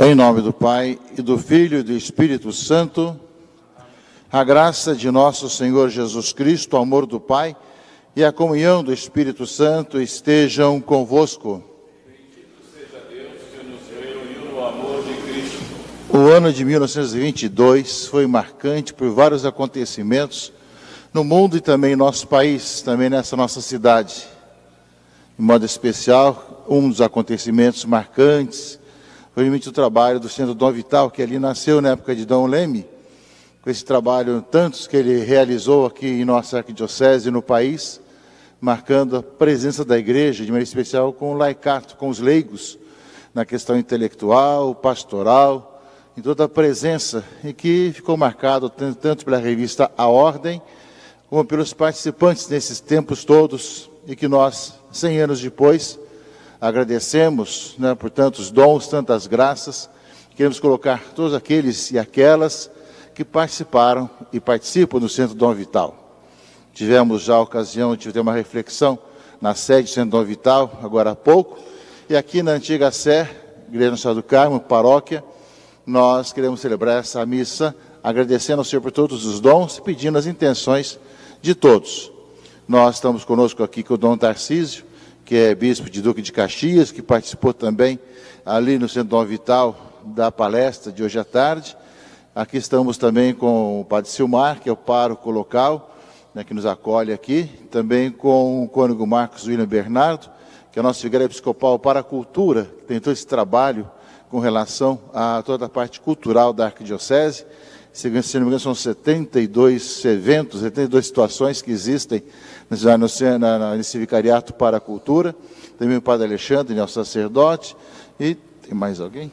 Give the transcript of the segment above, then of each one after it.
Em nome do Pai, e do Filho e do Espírito Santo, a graça de nosso Senhor Jesus Cristo, o amor do Pai e a comunhão do Espírito Santo estejam convosco. Bendito seja Deus que nos reuniu no amor de Cristo. O ano de 1922 foi marcante por vários acontecimentos no mundo e também em nosso país, também nessa nossa cidade. De modo especial, um dos acontecimentos marcantes foi realmente o trabalho do Centro Dom Vital, que ali nasceu na época de Dom Leme, com esse trabalho, tantos que ele realizou aqui em nossa arquidiocese e no país, marcando a presença da igreja, de maneira especial com o laicato, com os leigos, na questão intelectual, pastoral, em toda a presença, e que ficou marcado tanto pela revista A Ordem, como pelos participantes nesses tempos todos, e que nós, 100 anos depois, agradecemos, por tantos dons, tantas graças. Queremos colocar todos aqueles e aquelas que participaram e participam do Centro Dom Vital. Tivemos já a ocasião de ter uma reflexão na sede do Centro Dom Vital, agora há pouco, e aqui na antiga Sé, Igreja Nossa Senhora do Carmo, paróquia, nós queremos celebrar essa missa, agradecendo ao Senhor por todos os dons e pedindo as intenções de todos. Nós estamos conosco aqui com o Dom Tarcísio, que é bispo de Duque de Caxias, que participou também ali no Centro Dom Vital da palestra de hoje à tarde. Aqui estamos também com o Padre Silmar, que é o pároco local, que nos acolhe aqui. Também com o cônego Marcos William Bernardo, que é o nosso vigário episcopal para a cultura, que tem todo esse trabalho com relação a toda a parte cultural da arquidiocese. Se não me engano, são 72 eventos, 72 situações que existem nesse vicariato para a cultura. Também o Padre Alexandre, né, o sacerdote. E tem mais alguém?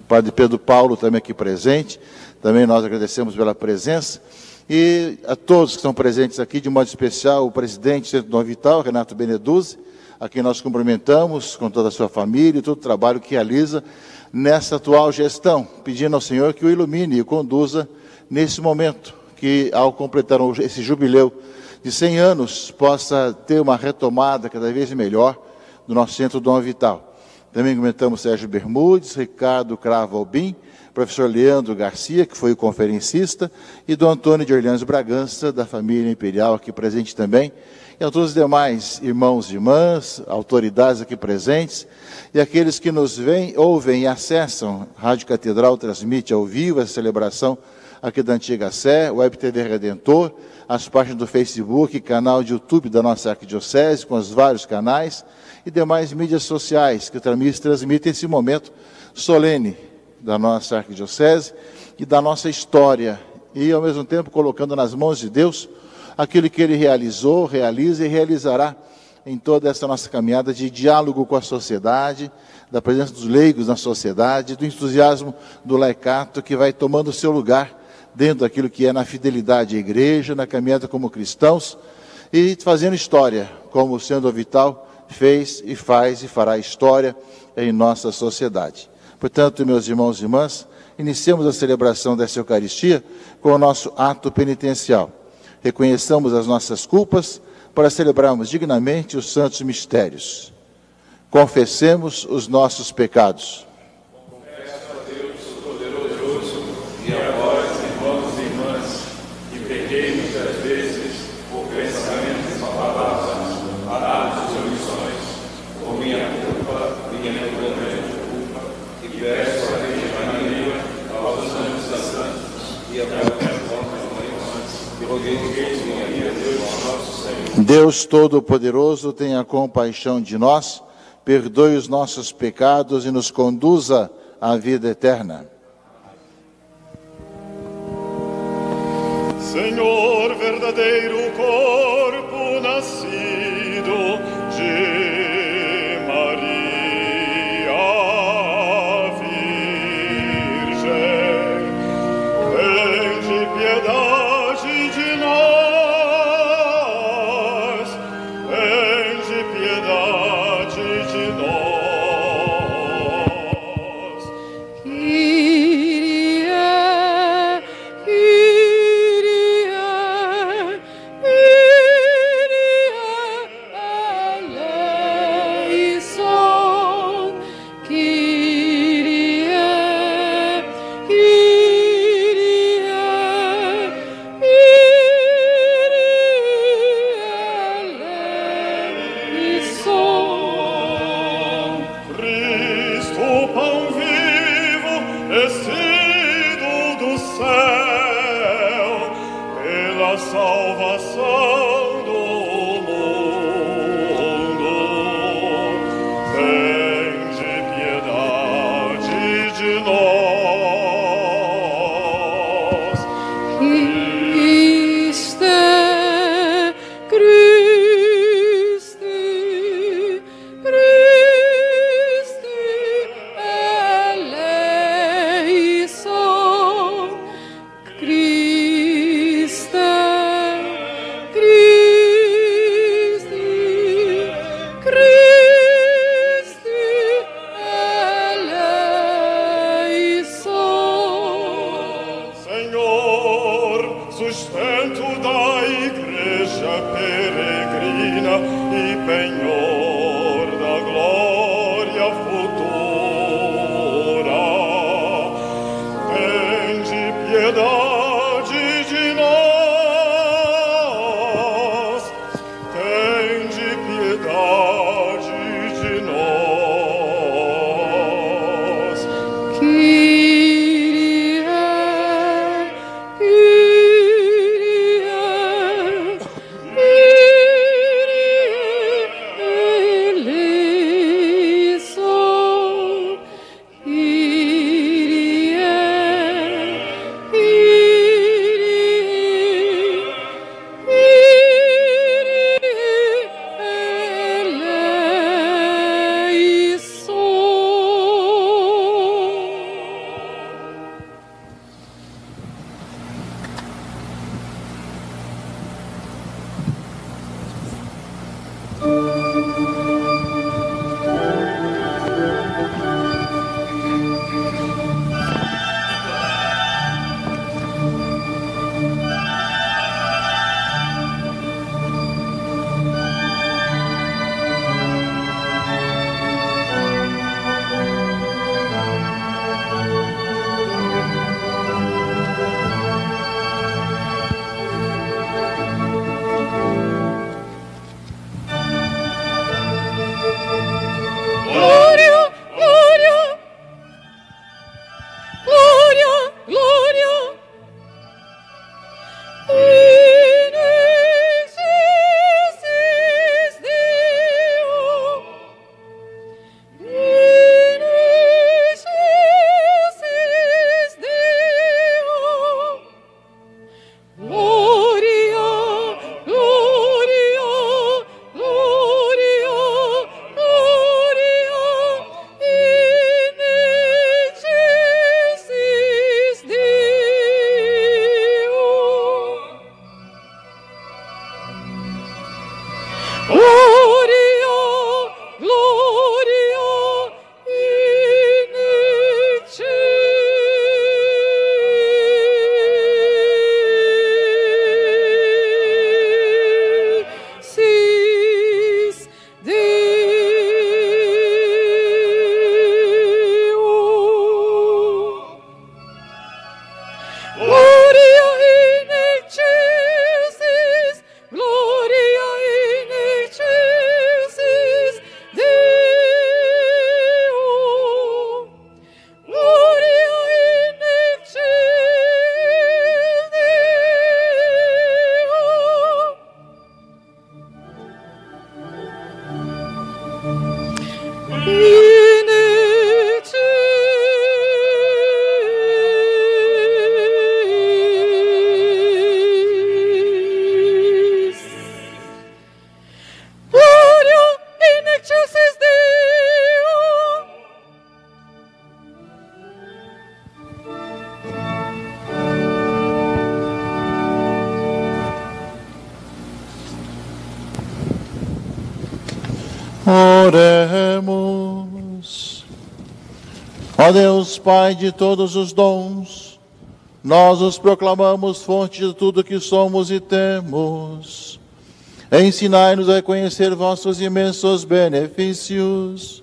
O Padre Pedro Paulo também aqui presente. Também nós agradecemos pela presença. E a todos que estão presentes aqui, de modo especial, o presidente do Centro Dom Vital, Renato Beneduzzi, a quem nós cumprimentamos com toda a sua família e todo o trabalho que realiza nessa atual gestão, pedindo ao Senhor que o ilumine e o conduza nesse momento, que ao completar esse jubileu de 100 anos, possa ter uma retomada cada vez melhor do nosso Centro Dom Vital. Também comentamos Sérgio Bermudes, Ricardo Cravo Albim, professor Leandro Garcia, que foi o conferencista, e do Antônio de Orleans Bragança, da família imperial, aqui presente também, e a todos os demais irmãos e irmãs, autoridades aqui presentes, e aqueles que nos veem, ouvem e acessam. A Rádio Catedral transmite ao vivo essa celebração aqui da Antiga Sé, Web TV Redentor, as páginas do Facebook, canal de YouTube da nossa arquidiocese, com os vários canais, e demais mídias sociais que transmitem esse momento solene da nossa arquidiocese e da nossa história, e ao mesmo tempo colocando nas mãos de Deus aquilo que Ele realizou, realiza e realizará em toda essa nossa caminhada de diálogo com a sociedade, da presença dos leigos na sociedade, do entusiasmo do laicato que vai tomando o seu lugar dentro daquilo que é na fidelidade à igreja, na caminhada como cristãos e fazendo história, como o Centro Dom Vital fez e faz e fará história em nossa sociedade. Portanto, meus irmãos e irmãs, iniciamos a celebração dessa Eucaristia com o nosso ato penitencial. Reconheçamos as nossas culpas para celebrarmos dignamente os santos mistérios. Confessemos os nossos pecados. Confesso a Deus Todo-Poderoso e a vós, irmãos e irmãs, que pequei muitas vezes por pensamentos, palavras, atos e omissões, por minha culpa, minha grande culpa, e peço a Virgem Maria, aos anjos e santos, e a vós, que roguei por minha Deus, nosso Senhor. Deus Todo-Poderoso, tenha compaixão de nós, perdoe os nossos pecados e nos conduza à vida eterna. Senhor, verdadeiro corpo nascido de Maria Virgem, tende piedade de nós, tende piedade de nós. Kyrie, Kyrie, Kyrie. divina e penhor da glória futura. Tende piedade de nós, tende piedade de nós. Kyrie, Kyrie, Kyrie eleison. Kyrie, Oremos. Ó Deus, Pai de todos os dons, nós os proclamamos fonte de tudo que somos e temos. Ensinai-nos a reconhecer vossos imensos benefícios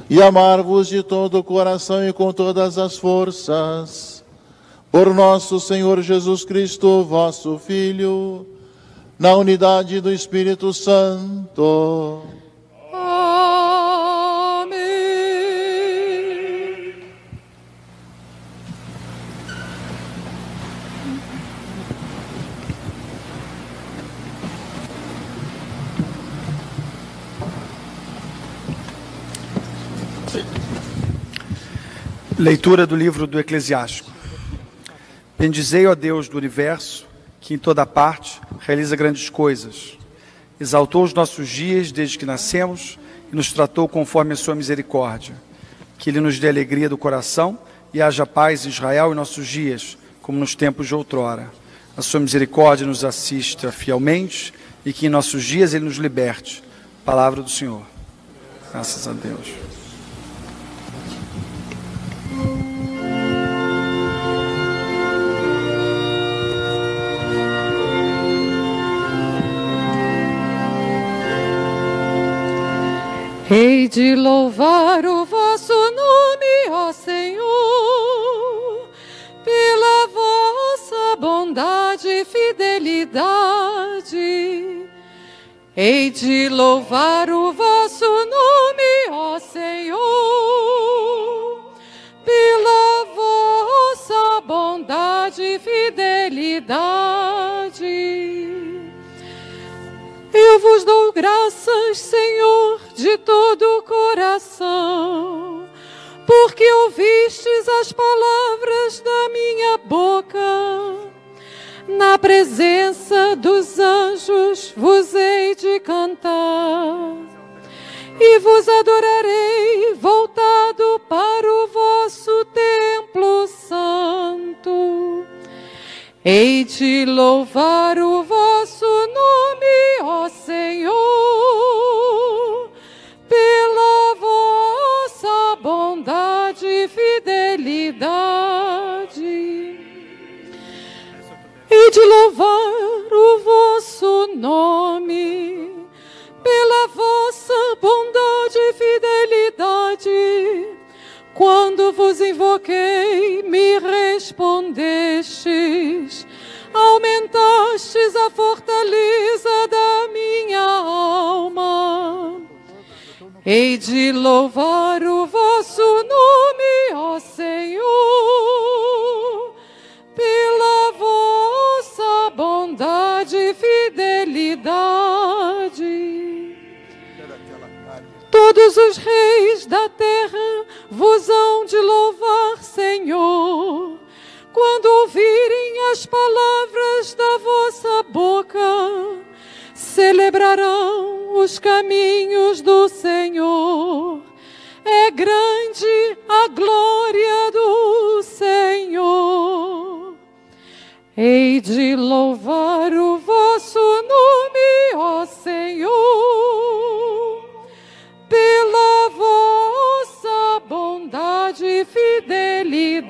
e amar-vos de todo o coração e com todas as forças. Por nosso Senhor Jesus Cristo, vosso Filho, na unidade do Espírito Santo. Amém. Leitura do livro do Eclesiástico. Bendizei, ó Deus do universo, que em toda parte realiza grandes coisas. Exaltou os nossos dias desde que nascemos e nos tratou conforme a sua misericórdia. Que Ele nos dê alegria do coração e haja paz em Israel em nossos dias, como nos tempos de outrora. A sua misericórdia nos assista fielmente e que em nossos dias Ele nos liberte. Palavra do Senhor. Graças a Deus. Hei de louvar o vosso nome, ó Senhor, pela vossa bondade e fidelidade. Hei de louvar o vosso nome, ó Senhor, pela vossa bondade e fidelidade. Eu vos dou graças, Senhor, de todo o coração, porque ouvistes as palavras da minha boca. Na presença dos anjos vos hei de cantar, e vos adorarei voltado para o vosso templo santo. Hei de louvar o vosso nome, ó Senhor, pela vossa bondade e fidelidade. Hei de louvar o vosso nome, pela vossa bondade e fidelidade. Quando vos invoquei, me respondestes, aumentastes a fortaleza da minha alma. Hei de louvar o vosso nome, ó Senhor, pela vossa bondade e fidelidade. Todos os reis da terra vos hão de louvar, Senhor, quando ouvirem as palavras da vossa boca. Celebrarão os caminhos do Senhor. É grande a glória do Senhor. Hei de louvar o vosso nome, ó Senhor, pela vossa bondade e fidelidade.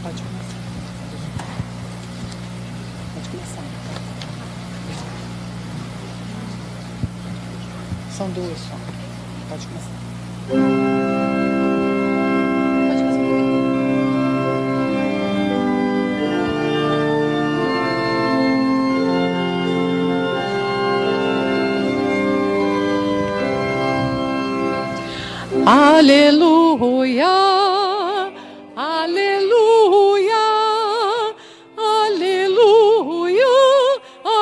Pode começar. São duas só. Pode começar. Pode fazer um pouquinho. Aleluia, aleluia, aleluia, aleluia,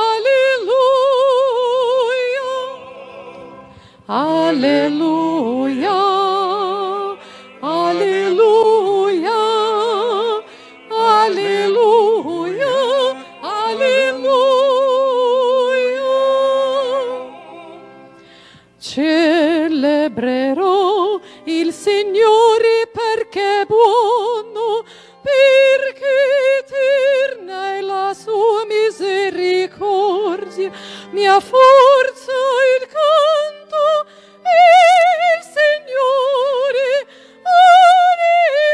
aleluia, aleluia, aleluia, aleluia. Celebrerò il Signore perché è buono, perché eterna è la sua misericordia. Mia forza il canto e il Signore è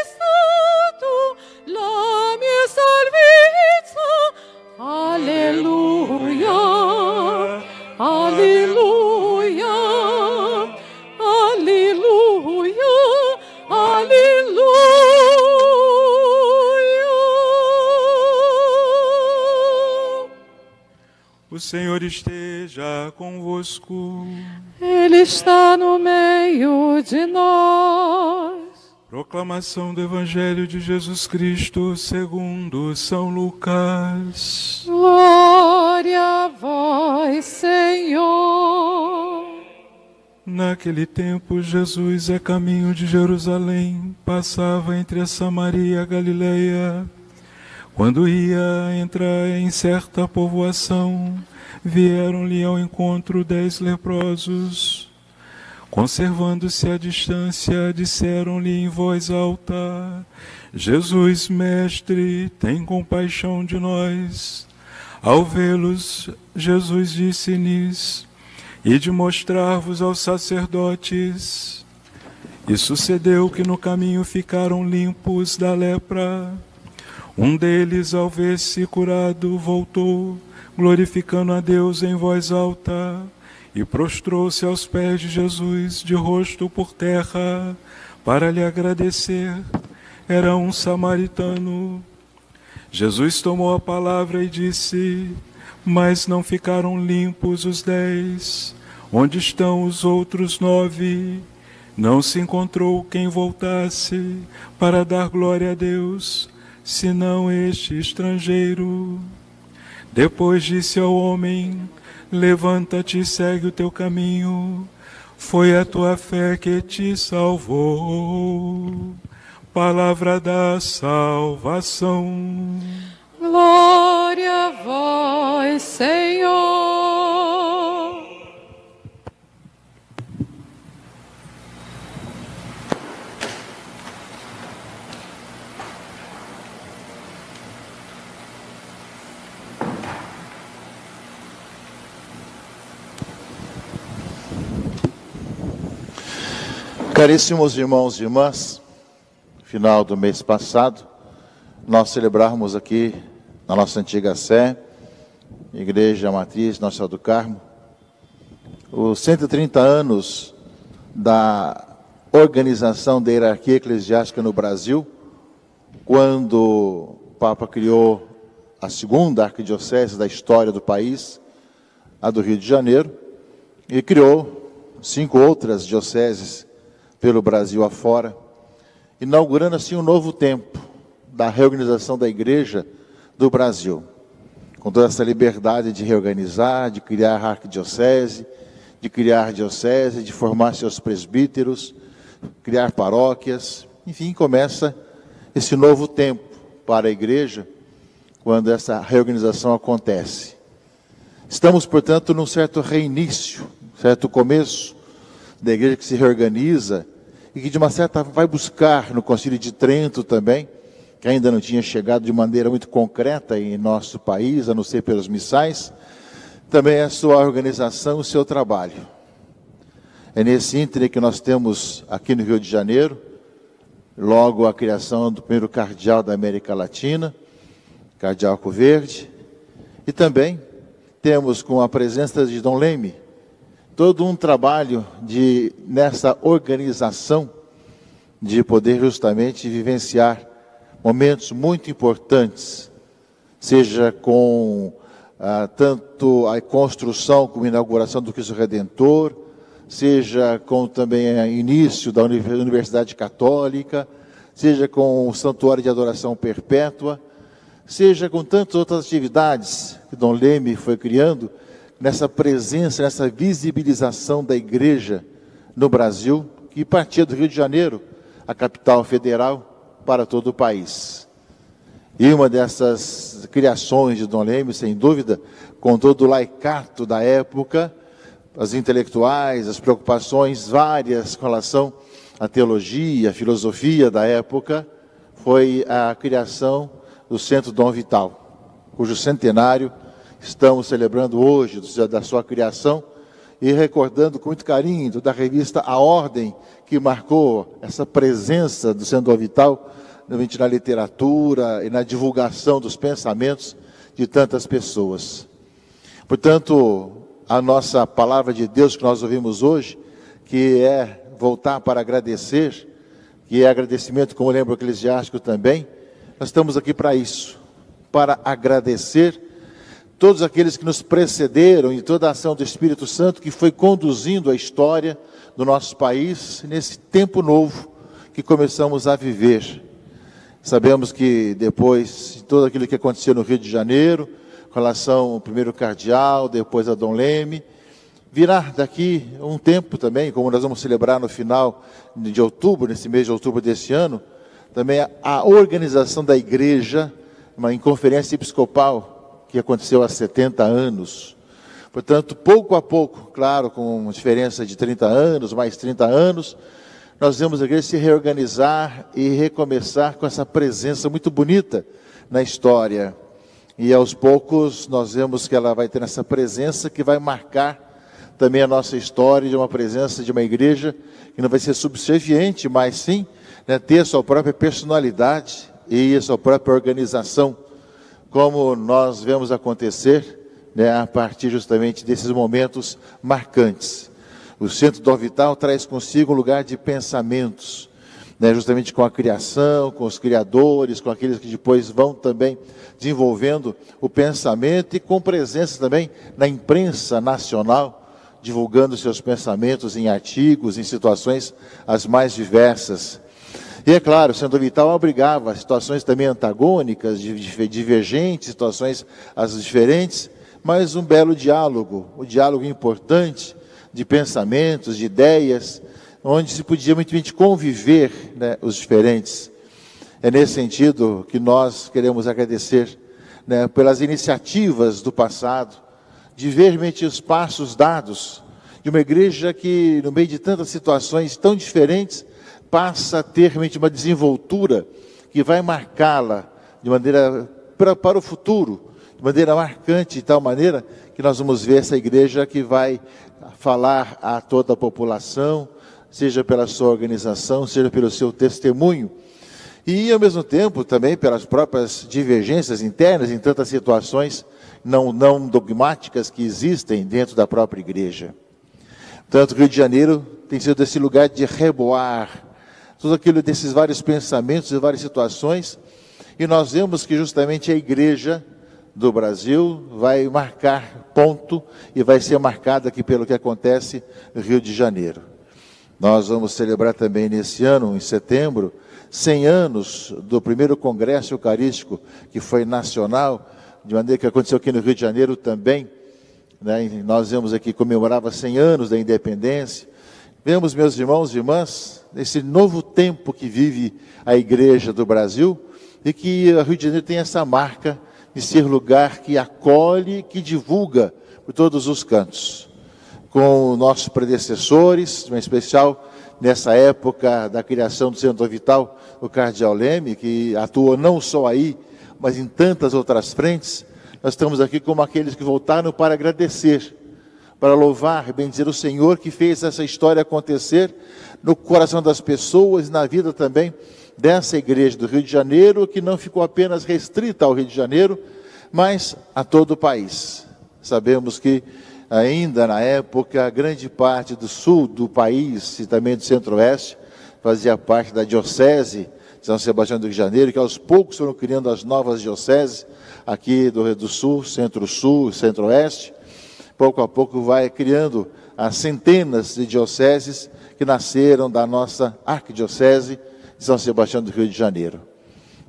stato la mia salvezza. Alleluia, alleluia, alleluia, alleluia. O Senhor esteja convosco. Ele está no meio de nós. Proclamação do Evangelho de Jesus Cristo segundo São Lucas. Glória a vós, Senhor. Naquele tempo, Jesus, a caminho de Jerusalém, passava entre a Samaria e a Galileia. Quando ia entrar em certa povoação, vieram-lhe ao encontro 10 leprosos. Conservando-se à distância, disseram-lhe em voz alta: Jesus, mestre, tem compaixão de nós. Ao vê-los, Jesus disse-lhes: Ide mostrar-vos aos sacerdotes. E sucedeu que no caminho ficaram limpos da lepra. Um deles, ao ver-se curado, voltou, glorificando a Deus em voz alta, e prostrou-se aos pés de Jesus, de rosto por terra, para lhe agradecer. Era um samaritano. Jesus tomou a palavra e disse: mas não ficaram limpos os 10. Onde estão os outros 9? Não se encontrou quem voltasse para dar glória a Deus, senão este estrangeiro. Depois disse ao homem: levanta-te e segue o teu caminho. Foi a tua fé que te salvou. Palavra da salvação. Glória a vós, Senhor. Caríssimos irmãos e irmãs, final do mês passado, nós celebrarmos aqui na nossa antiga Sé, Igreja Matriz Nossa Senhora do Carmo, os 130 anos da organização da hierarquia eclesiástica no Brasil, quando o Papa criou a segunda arquidiocese da história do país, a do Rio de Janeiro, e criou 5 outras dioceses pelo Brasil afora, inaugurando assim um novo tempo da reorganização da Igreja do Brasil, com toda essa liberdade de reorganizar, de criar arquidiocese, de criar diocese, de formar seus presbíteros, criar paróquias, enfim, começa esse novo tempo para a Igreja, quando essa reorganização acontece. Estamos, portanto, num certo reinício, certo começo da Igreja que se reorganiza e que, de uma certa forma, vai buscar no Concílio de Trento também, que ainda não tinha chegado de maneira muito concreta em nosso país, a não ser pelos missais, também a sua organização, o seu trabalho. É nesse ínterim que nós temos aqui no Rio de Janeiro, logo a criação do primeiro cardeal da América Latina, Cardeal Arcoverde, e também temos com a presença de Dom Leme, todo um trabalho nessa organização de poder justamente vivenciar momentos muito importantes, seja com tanto a construção como a inauguração do Cristo Redentor, seja com também o início da Universidade Católica, seja com o Santuário de Adoração Perpétua, seja com tantas outras atividades que Dom Leme foi criando, nessa presença, nessa visibilização da Igreja no Brasil, que partia do Rio de Janeiro, a capital federal, para todo o país. E uma dessas criações de Dom Leme, sem dúvida, com todo o laicato da época, as intelectuais, as preocupações várias com relação à teologia, à filosofia da época, foi a criação do Centro Dom Vital, cujo centenário estamos celebrando hoje, da sua criação, e recordando com muito carinho da revista A Ordem, que marcou essa presença do Centro Dom Vital na literatura e na divulgação dos pensamentos de tantas pessoas. Portanto, a nossa palavra de Deus que nós ouvimos hoje, que é voltar para agradecer, que é agradecimento, como lembra o eclesiástico também, nós estamos aqui para isso, para agradecer todos aqueles que nos precederam e toda a ação do Espírito Santo que foi conduzindo a história do nosso país nesse tempo novo que começamos a viver. Sabemos que depois de tudo aquilo que aconteceu no Rio de Janeiro, com relação ao primeiro cardeal, depois a Dom Leme, virá daqui um tempo também, como nós vamos celebrar no final de outubro, nesse mês de outubro desse ano, também a organização da Igreja, em conferência episcopal, que aconteceu há 70 anos. Portanto, pouco a pouco, claro, com diferença de 30 anos, mais 30 anos, nós vemos a igreja se reorganizar e recomeçar com essa presença muito bonita na história. E aos poucos nós vemos que ela vai ter essa presença que vai marcar também a nossa história de uma presença de uma igreja que não vai ser subserviente, mas sim ter a sua própria personalidade, e a sua própria organização, como nós vemos acontecer, né, a partir justamente desses momentos marcantes. O Centro Dom Vital traz consigo um lugar de pensamentos, né, justamente com a criação, com os criadores, com aqueles que depois vão também desenvolvendo o pensamento e com presença também na imprensa nacional, divulgando seus pensamentos em artigos, em situações as mais diversas. E é claro, o Centro Vital abrigava situações também antagônicas, divergentes, situações as diferentes, mas um belo diálogo, um diálogo importante de pensamentos, de ideias, onde se podia mutuamente conviver, né, os diferentes. É nesse sentido que nós queremos agradecer, né, pelas iniciativas do passado, de ver realmente os passos dados de uma igreja que, no meio de tantas situações tão diferentes, passa a ter realmente uma desenvoltura que vai marcá-la de maneira para o futuro, de maneira marcante, de tal maneira que nós vamos ver essa igreja que vai falar a toda a população, seja pela sua organização, seja pelo seu testemunho, e ao mesmo tempo também pelas próprias divergências internas em tantas situações não dogmáticas que existem dentro da própria igreja. Portanto, o Rio de Janeiro tem sido esse lugar de reboar tudo aquilo desses vários pensamentos e várias situações, e nós vemos que justamente a igreja do Brasil vai marcar ponto e vai ser marcada aqui pelo que acontece no Rio de Janeiro. Nós vamos celebrar também nesse ano, em setembro, 100 anos do primeiro Congresso Eucarístico, que foi nacional, de maneira que aconteceu aqui no Rio de Janeiro também, né? Nós vemos aqui, comemorava 100 anos da independência. Vemos, meus irmãos e irmãs, esse novo tempo que vive a Igreja do Brasil, e que o Rio de Janeiro tem essa marca de ser lugar que acolhe, que divulga por todos os cantos. Com nossos predecessores, em especial nessa época da criação do Centro Vital, o Cardeal Leme, que atuou não só aí, mas em tantas outras frentes. Nós estamos aqui como aqueles que voltaram para agradecer, para louvar, bendizer o Senhor que fez essa história acontecer no coração das pessoas e na vida também dessa igreja do Rio de Janeiro, que não ficou apenas restrita ao Rio de Janeiro, mas a todo o país. Sabemos que ainda na época, grande parte do sul do país e também do centro-oeste fazia parte da diocese de São Sebastião do Rio de Janeiro, que aos poucos foram criando as novas dioceses aqui do Rio do Sul, centro-sul e centro-oeste. Pouco a pouco vai criando as centenas de dioceses que nasceram da nossa arquidiocese de São Sebastião do Rio de Janeiro.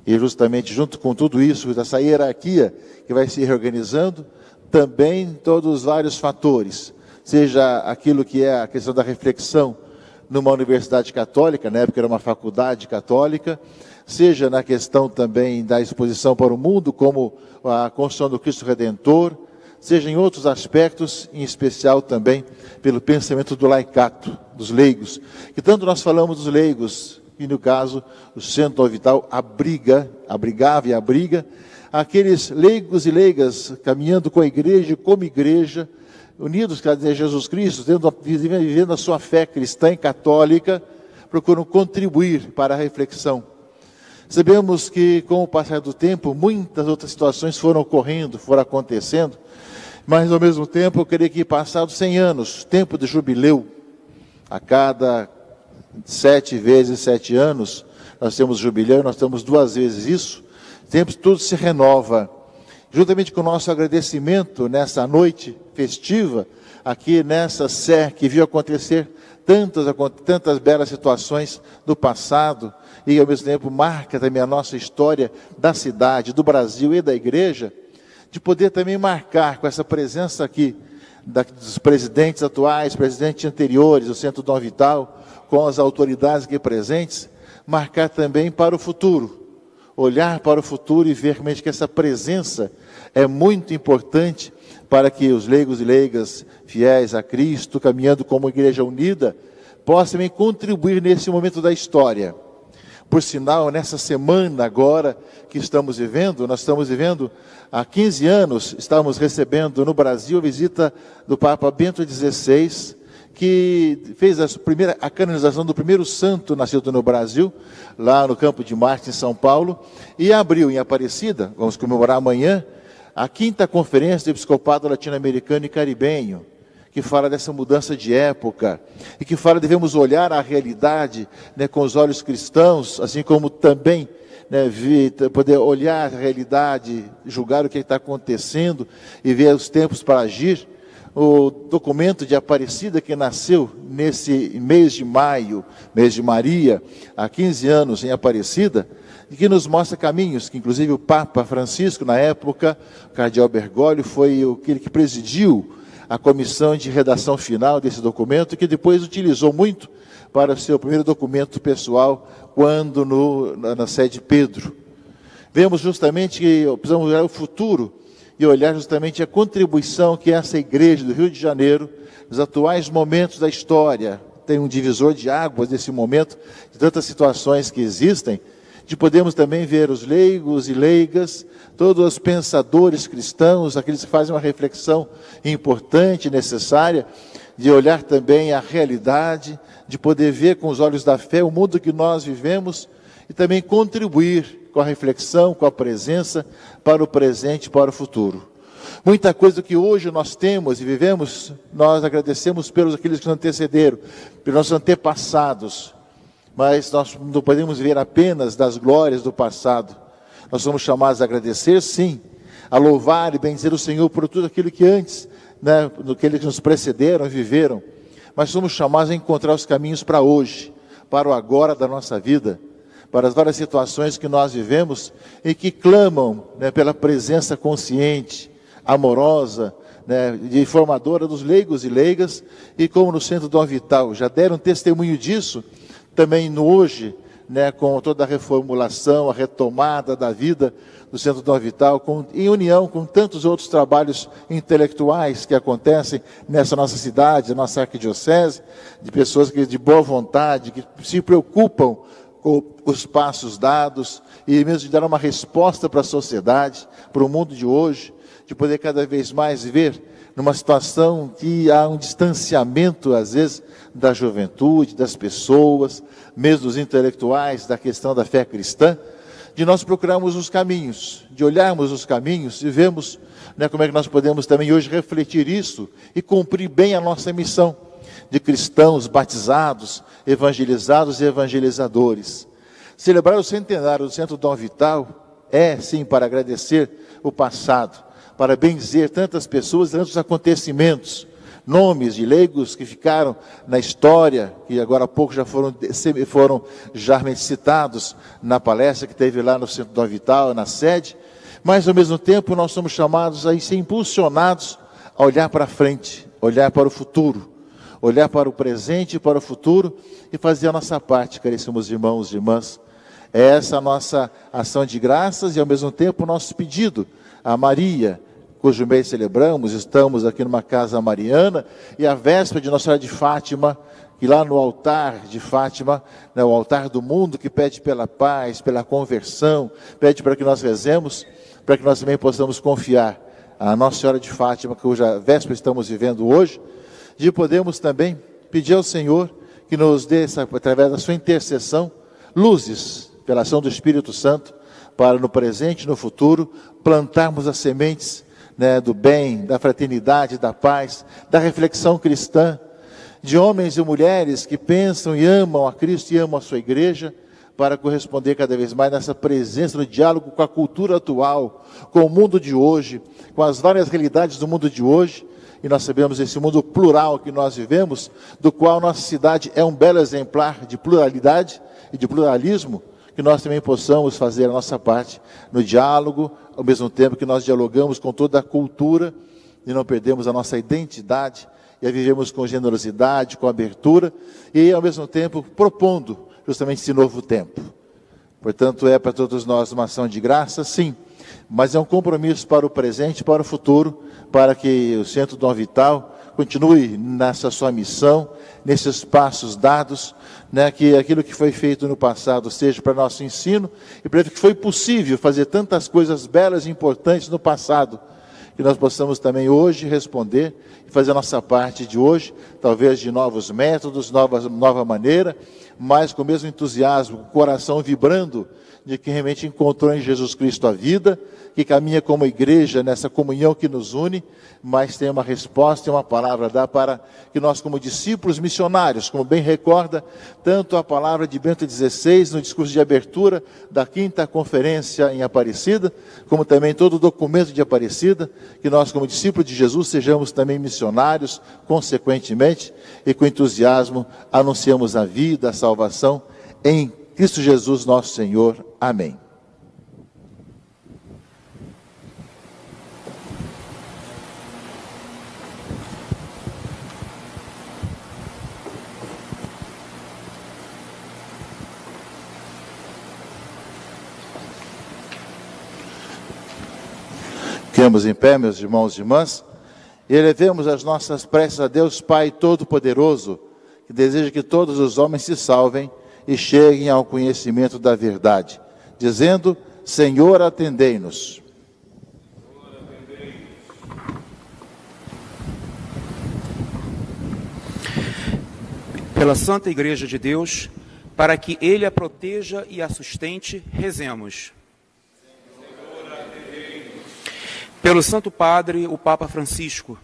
E justamente junto com tudo isso, dessa hierarquia que vai se reorganizando, também todos os vários fatores, seja aquilo que é a questão da reflexão numa universidade católica, na época era uma faculdade católica, seja na questão também da exposição para o mundo, como a construção do Cristo Redentor, seja em outros aspectos, em especial também pelo pensamento do laicato, dos leigos. E tanto nós falamos dos leigos, e no caso o Centro Vital abrigava e abriga aqueles leigos e leigas caminhando com a igreja, como igreja, unidos a Jesus Cristo, vivendo a sua fé cristã e católica, procuram contribuir para a reflexão. Sabemos que, com o passar do tempo, muitas outras situações foram ocorrendo, foram acontecendo, mas, ao mesmo tempo, eu creio que, passados 100 anos, tempo de jubileu, a cada 7 vezes 7 anos, nós temos jubileu, nós temos 2 vezes isso, sempre tudo se renova. Juntamente com o nosso agradecimento nessa noite festiva, aqui nessa Sé, que viu acontecer tantas belas situações do passado, e ao mesmo tempo marca também a nossa história da cidade, do Brasil e da igreja, de poder também marcar com essa presença aqui dos presidentes atuais, presidentes anteriores, do Centro Dom Vital, com as autoridades aqui presentes, marcar também para o futuro, olhar para o futuro e ver realmente que essa presença é muito importante para que os leigos e leigas fiéis a Cristo, caminhando como igreja unida, possam também contribuir nesse momento da história. Por sinal, nessa semana agora que estamos vivendo, nós estamos vivendo há 15 anos, estamos recebendo no Brasil a visita do Papa Bento XVI, que fez a canonização do primeiro santo nascido no Brasil, lá no Campo de Marte, em São Paulo, e abriu em Aparecida, vamos comemorar amanhã, a 5ª Conferência do Episcopado Latino-Americano e Caribenho, que fala dessa mudança de época, e que fala que devemos olhar a realidade, né, com os olhos cristãos, assim como também, né, poder olhar a realidade, julgar o que está acontecendo e ver os tempos para agir. O documento de Aparecida, que nasceu nesse mês de maio, mês de Maria, há 15 anos em Aparecida, e que nos mostra caminhos, que inclusive o Papa Francisco, na época, o cardeal Bergoglio, foi aquele que presidiu a comissão de redação final desse documento, que depois utilizou muito para o seu primeiro documento pessoal, quando na sede Pedro. Vemos justamente que precisamos olhar o futuro, e olhar justamente a contribuição que essa igreja do Rio de Janeiro, nos atuais momentos da história, tem um divisor de águas nesse momento, de tantas situações que existem, de podermos também ver os leigos e leigas, todos os pensadores cristãos, aqueles que fazem uma reflexão importante, necessária, de olhar também a realidade, de poder ver com os olhos da fé o mundo que nós vivemos e também contribuir com a reflexão, com a presença, para o presente e para o futuro. Muita coisa que hoje nós temos e vivemos, nós agradecemos pelos aqueles que nos antecederam, pelos nossos antepassados, mas nós não podemos ver apenas das glórias do passado. Nós somos chamados a agradecer, sim, a louvar e bendizer o Senhor por tudo aquilo que antes, né, do que eles nos precederam e viveram, mas somos chamados a encontrar os caminhos para hoje, para o agora da nossa vida, para as várias situações que nós vivemos e que clamam, né, pela presença consciente, amorosa, né, de formadora dos leigos e leigas, e como no Centro Dom Vital já deram testemunho disso, também no hoje, né, com toda a reformulação, a retomada da vida do Centro Dom Vital, em união com tantos outros trabalhos intelectuais que acontecem nessa nossa cidade, nossa arquidiocese, de pessoas que de boa vontade, que se preocupam com os passos dados e mesmo de dar uma resposta para a sociedade, para o mundo de hoje, de poder cada vez mais ver numa situação que há um distanciamento, às vezes, da juventude, das pessoas, mesmo dos intelectuais, da questão da fé cristã, de nós procurarmos os caminhos, de olharmos os caminhos e vermos, né, como é que nós podemos também hoje refletir isso e cumprir bem a nossa missão de cristãos batizados, evangelizados e evangelizadores. Celebrar o centenário do Centro Dom Vital é, sim, para agradecer o passado, para bendizer tantas pessoas, tantos acontecimentos, nomes de leigos que ficaram na história, que agora há pouco já foram citados na palestra que teve lá no Centro Dom Vital, na sede, mas ao mesmo tempo nós somos chamados a ser impulsionados a olhar para frente, olhar para o futuro, olhar para o presente e para o futuro e fazer a nossa parte, caríssimos irmãos e irmãs. É essa a nossa ação de graças e ao mesmo tempo o nosso pedido a Maria, cujo mês celebramos, estamos aqui numa casa mariana, e a véspera de Nossa Senhora de Fátima, que lá no altar de Fátima, né, o altar do mundo, que pede pela paz, pela conversão, pede para que nós rezemos, para que nós também possamos confiar a Nossa Senhora de Fátima, cuja véspera estamos vivendo hoje, de podermos também pedir ao Senhor que nos dê, através da sua intercessão, luzes pela ação do Espírito Santo, para no presente e no futuro plantarmos as sementes, né, do bem, da fraternidade, da paz, da reflexão cristã, de homens e mulheres que pensam e amam a Cristo e amam a sua igreja, para corresponder cada vez mais nessa presença no diálogo com a cultura atual, com o mundo de hoje, com as várias realidades do mundo de hoje. E nós sabemos esse mundo plural que nós vivemos, do qual nossa cidade é um belo exemplar de pluralidade e de pluralismo, que nós também possamos fazer a nossa parte no diálogo, ao mesmo tempo que nós dialogamos com toda a cultura e não perdemos a nossa identidade e a vivemos com generosidade, com abertura e ao mesmo tempo propondo justamente esse novo tempo. Portanto, é para todos nós uma ação de graça, sim, mas é um compromisso para o presente e para o futuro, para que o Centro Dom Vital continue nessa sua missão, nesses passos dados, né, que aquilo que foi feito no passado seja para nosso ensino, e para que foi possível fazer tantas coisas belas e importantes no passado, que nós possamos também hoje responder e fazer a nossa parte de hoje, talvez de novos métodos, nova maneira, mas com o mesmo entusiasmo, com o coração vibrando de que realmente encontrou em Jesus Cristo a vida, que caminha como igreja nessa comunhão que nos une, mas tem uma resposta e uma palavra a dar para que nós, como discípulos missionários, como bem recorda tanto a palavra de Bento XVI no discurso de abertura da 5ª conferência em Aparecida, como também todo o documento de Aparecida, que nós, como discípulos de Jesus, sejamos também missionários, consequentemente, e com entusiasmo anunciamos a vida, a salvação em Cristo Jesus, nosso Senhor. Amém. Fiquemos em pé, meus irmãos e irmãs, e elevemos as nossas preces a Deus Pai Todo-Poderoso, que deseja que todos os homens se salvem e cheguem ao conhecimento da verdade, dizendo: Senhor, atendei-nos. Pela Santa Igreja de Deus, para que Ele a proteja e a sustente, rezemos. Pelo Santo Padre, o Papa Francisco,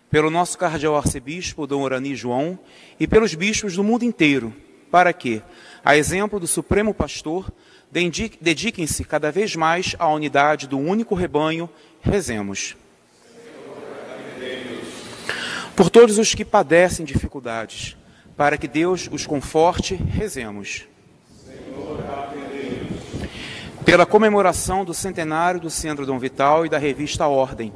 pelo nosso cardeal arcebispo, Dom Orani João, e pelos bispos do mundo inteiro, para que, a exemplo do Supremo Pastor, dediquem-se cada vez mais à unidade do único rebanho, rezemos. Por todos os que padecem dificuldades, para que Deus os conforte, rezemos. Pela comemoração do centenário do Centro Dom Vital e da revista Ordem,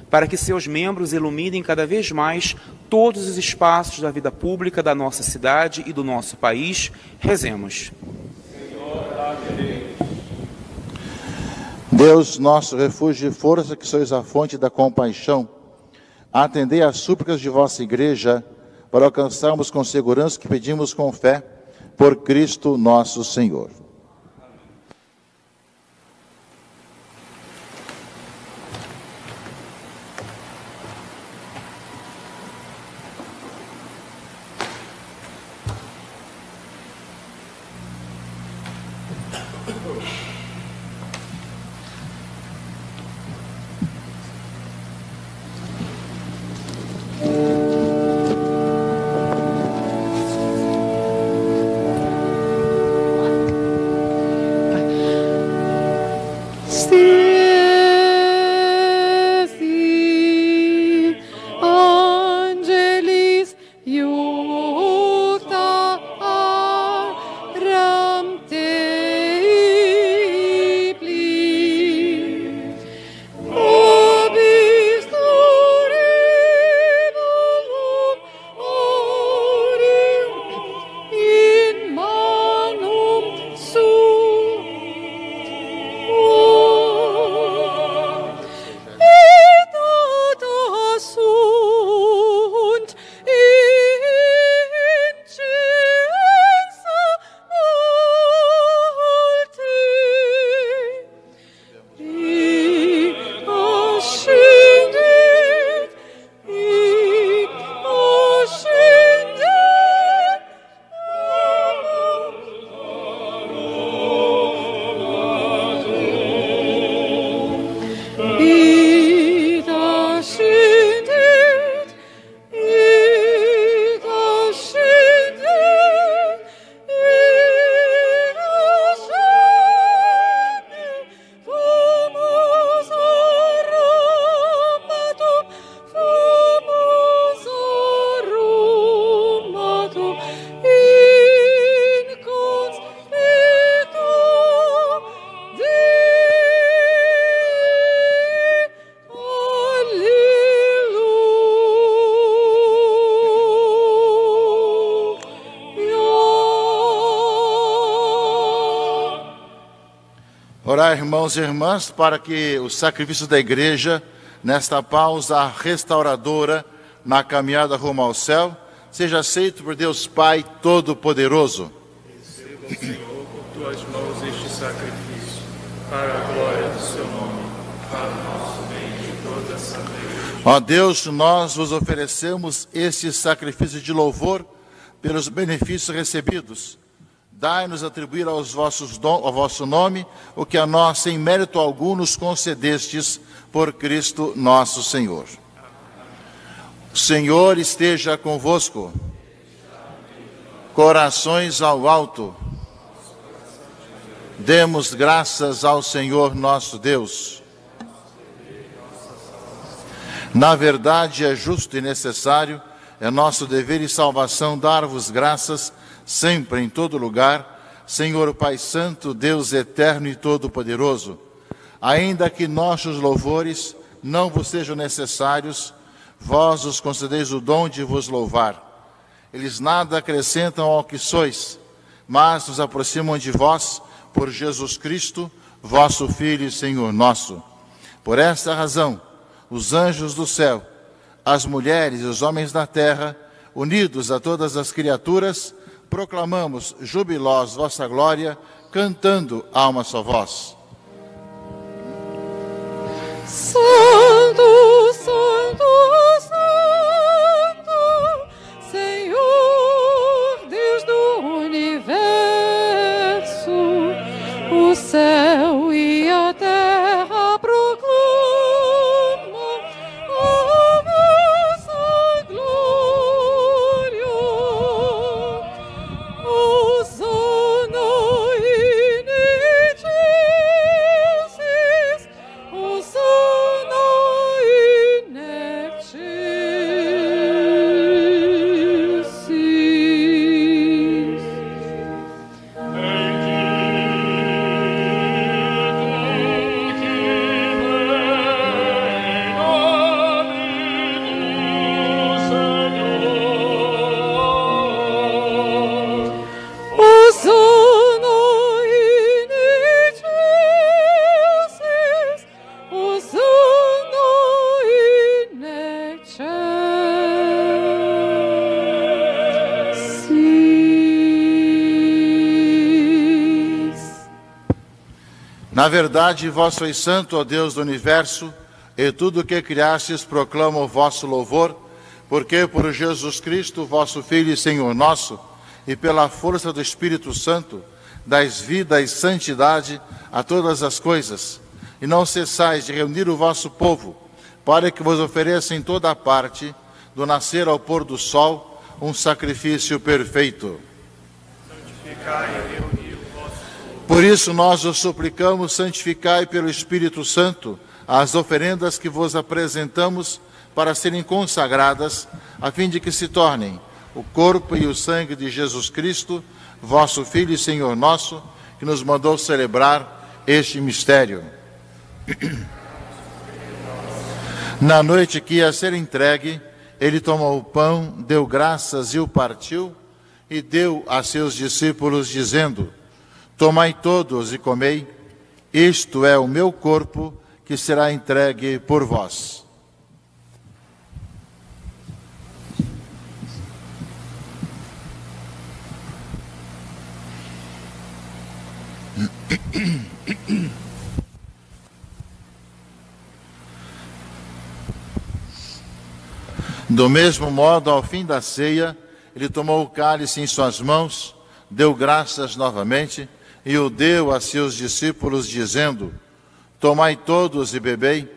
para que seus membros iluminem cada vez mais todos os espaços da vida pública da nossa cidade e do nosso país, rezemos. Deus, nosso refúgio e força, que sois a fonte da compaixão, atendei às súplicas de vossa Igreja, para alcançarmos com segurança o que pedimos com fé, por Cristo nosso Senhor. Orar, irmãos e irmãs, para que o sacrifício da igreja, nesta pausa restauradora, na caminhada rumo ao céu, seja aceito por Deus Pai Todo-Poderoso. Receba, Senhor, por tuas mãos este sacrifício, para a glória do seu nome, para o nosso bem e de toda a santa Ó Deus, nós vos oferecemos este sacrifício de louvor pelos benefícios recebidos. Dai-nos atribuir ao vosso nome o que a nós, sem mérito algum, nos concedestes por Cristo nosso Senhor. O Senhor esteja convosco. Corações ao alto. Demos graças ao Senhor nosso Deus. Na verdade, é justo e necessário, é nosso dever e salvação dar-vos graças sempre, em todo lugar, Senhor Pai Santo, Deus eterno e todo-poderoso. Ainda que nossos louvores não vos sejam necessários, vós os concedeis o dom de vos louvar. Eles nada acrescentam ao que sois, mas nos aproximam de vós por Jesus Cristo, vosso Filho e Senhor nosso. Por esta razão, os anjos do céu, as mulheres e os homens da terra, unidos a todas as criaturas, proclamamos jubilosos vossa glória, cantando a uma só voz. Santo, Santo, Santo, Senhor, Deus do universo, o céu e a terra proclamam a vossa glória. Hosana in excelsis, Hosana in excelsis. Hosana in excelsis, Hosana in excelsis. Na verdade, vós sois santo, ó Deus do universo, e tudo o que criastes proclama o vosso louvor, porque por Jesus Cristo, vosso Filho e Senhor nosso, e pela força do Espírito Santo, dais vida e santidade a todas as coisas, e não cessais de reunir o vosso povo, para que vos ofereça em toda a parte, do nascer ao pôr do sol, um sacrifício perfeito. Por isso nós os suplicamos, santificai pelo Espírito Santo as oferendas que vos apresentamos para serem consagradas, a fim de que se tornem o corpo e o sangue de Jesus Cristo, vosso Filho e Senhor nosso, que nos mandou celebrar este mistério. Na noite que ia ser entregue, ele tomou o pão, deu graças e o partiu, e deu a seus discípulos, dizendo: tomai todos e comei, isto é o meu corpo, que será entregue por vós. Do mesmo modo, ao fim da ceia, ele tomou o cálice em suas mãos, deu graças novamente e o deu a seus discípulos, dizendo: tomai todos e bebei,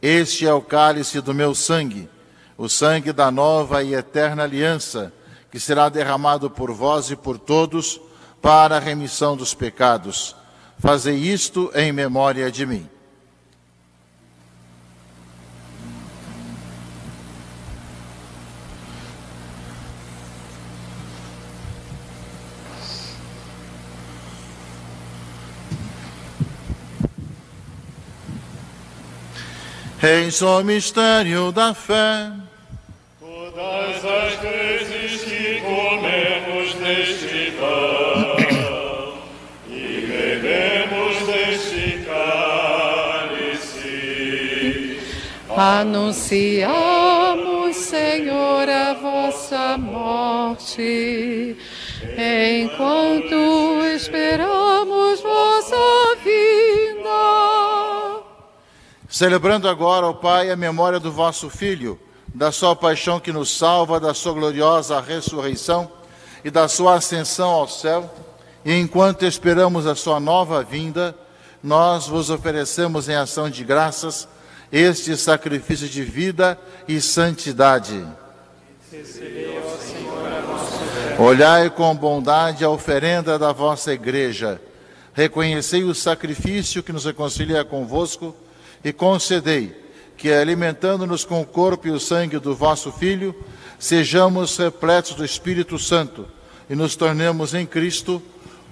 este é o cálice do meu sangue, o sangue da nova e eterna aliança, que será derramado por vós e por todos para a remissão dos pecados. Fazei isto em memória de mim. Eis o mistério da fé. Todas as vezes que comemos deste pão e bebemos deste cálice, anunciamos, Senhor, a vossa morte, enquanto esperamos vossa vinda. Celebrando agora, ó Pai, a memória do vosso Filho, da sua paixão que nos salva, da sua gloriosa ressurreição e da sua ascensão ao céu, e enquanto esperamos a sua nova vinda, nós vos oferecemos em ação de graças este sacrifício de vida e santidade. Olhai com bondade a oferenda da vossa igreja, reconhecei o sacrifício que nos reconcilia convosco e concedei que, alimentando-nos com o corpo e o sangue do vosso Filho, sejamos repletos do Espírito Santo e nos tornemos em Cristo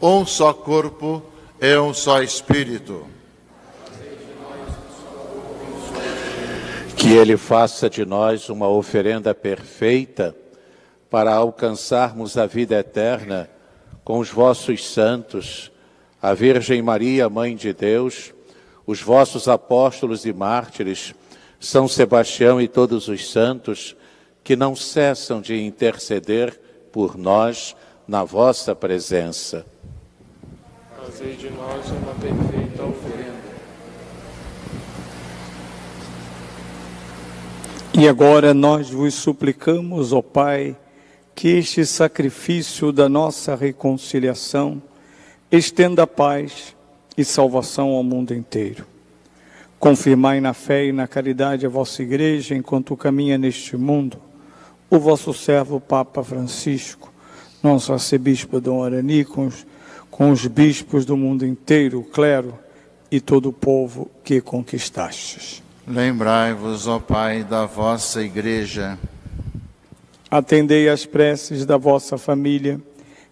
um só corpo e um só Espírito. Que Ele faça de nós uma oferenda perfeita para alcançarmos a vida eterna com os vossos santos, a Virgem Maria, Mãe de Deus, os vossos apóstolos e mártires, São Sebastião e todos os santos, que não cessam de interceder por nós na vossa presença. Fazei de nós uma perfeita oferenda. E agora nós vos suplicamos, ó Pai, que este sacrifício da nossa reconciliação estenda paz e salvação ao mundo inteiro. Confirmai na fé e na caridade a vossa Igreja enquanto caminha neste mundo, o vosso servo Papa Francisco, nosso arcebispo Dom Arani, com os bispos do mundo inteiro, o clero e todo o povo que conquistastes. Lembrai-vos, ó Pai, da vossa Igreja. Atendei às preces da vossa família,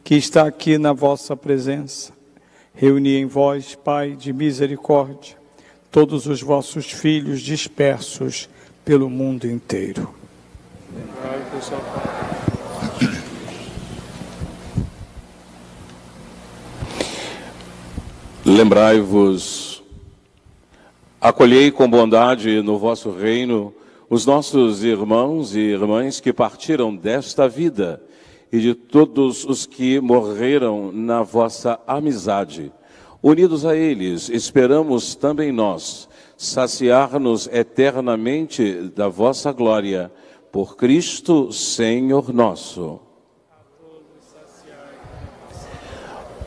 que está aqui na vossa presença. Reuni em vós, Pai de misericórdia, todos os vossos filhos dispersos pelo mundo inteiro. Lembrai-vos, ó Pai. Lembrai-vos, acolhei com bondade no vosso reino os nossos irmãos e irmãs que partiram desta vida e de todos os que morreram na vossa amizade. Unidos a eles, esperamos também nós saciar-nos eternamente da vossa glória, por Cristo, Senhor nosso.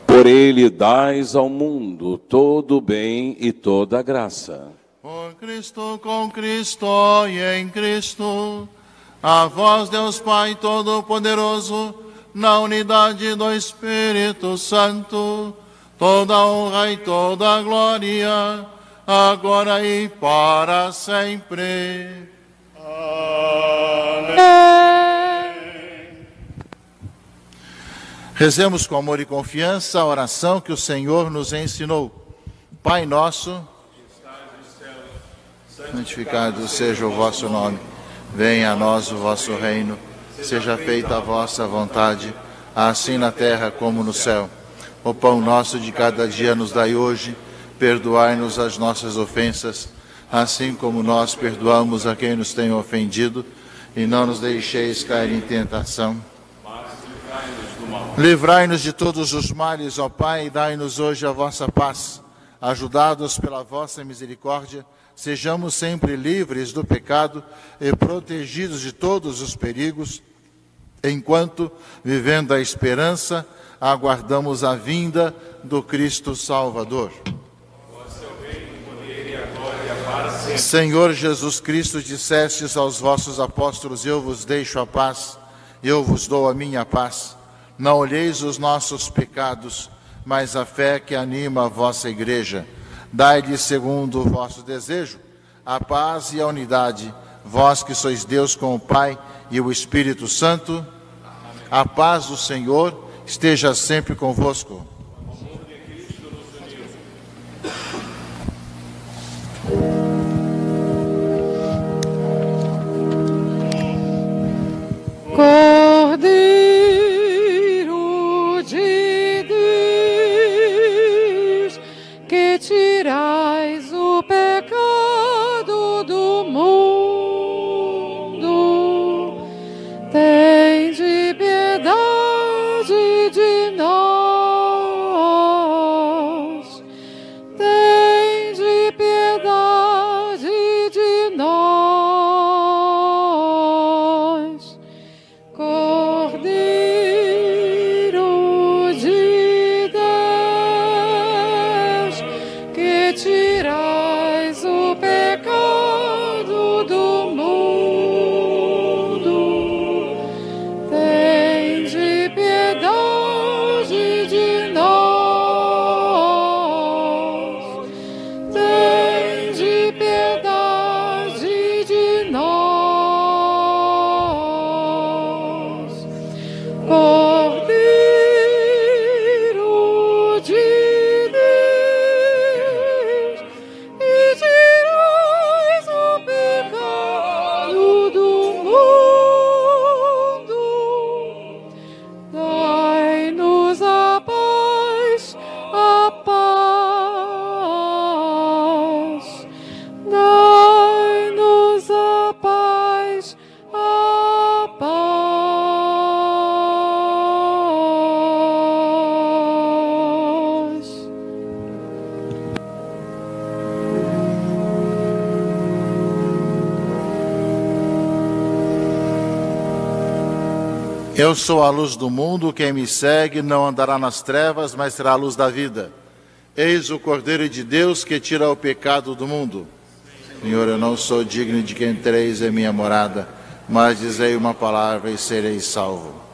Por Ele dais ao mundo todo o bem e toda a graça. Por Cristo, com Cristo e em Cristo, a vós, Deus Pai Todo-Poderoso, na unidade do Espírito Santo, toda honra e toda glória, agora e para sempre. Amém. Rezemos com amor e confiança a oração que o Senhor nos ensinou. Pai nosso, santificado seja o vosso nome. Venha a nós o vosso reino. Seja feita a vossa vontade, assim na terra como no céu. O pão nosso de cada dia nos dai hoje. Perdoai-nos as nossas ofensas, assim como nós perdoamos a quem nos tem ofendido. E não nos deixeis cair em tentação. Livrai-nos de todos os males, ó Pai, e dai-nos hoje a vossa paz. Ajudados pela vossa misericórdia, sejamos sempre livres do pecado e protegidos de todos os perigos, enquanto, vivendo a esperança, aguardamos a vinda do Cristo Salvador. Senhor Jesus Cristo, dissestes aos vossos apóstolos: eu vos deixo a paz, eu vos dou a minha paz. Não olheis os nossos pecados, mas a fé que anima a vossa Igreja. Dai-lhe, segundo o vosso desejo, a paz e a unidade, vós que sois Deus com o Pai e o Espírito Santo. A paz do Senhor esteja sempre convosco. Cordeiro de Deus, que tirais o pecado do mundo, tende piedade de nós. Eu sou a luz do mundo, quem me segue não andará nas trevas, mas terá a luz da vida. Eis o Cordeiro de Deus que tira o pecado do mundo. Senhor, eu não sou digno de que entreis em minha morada, mas dizei uma palavra e serei salvo.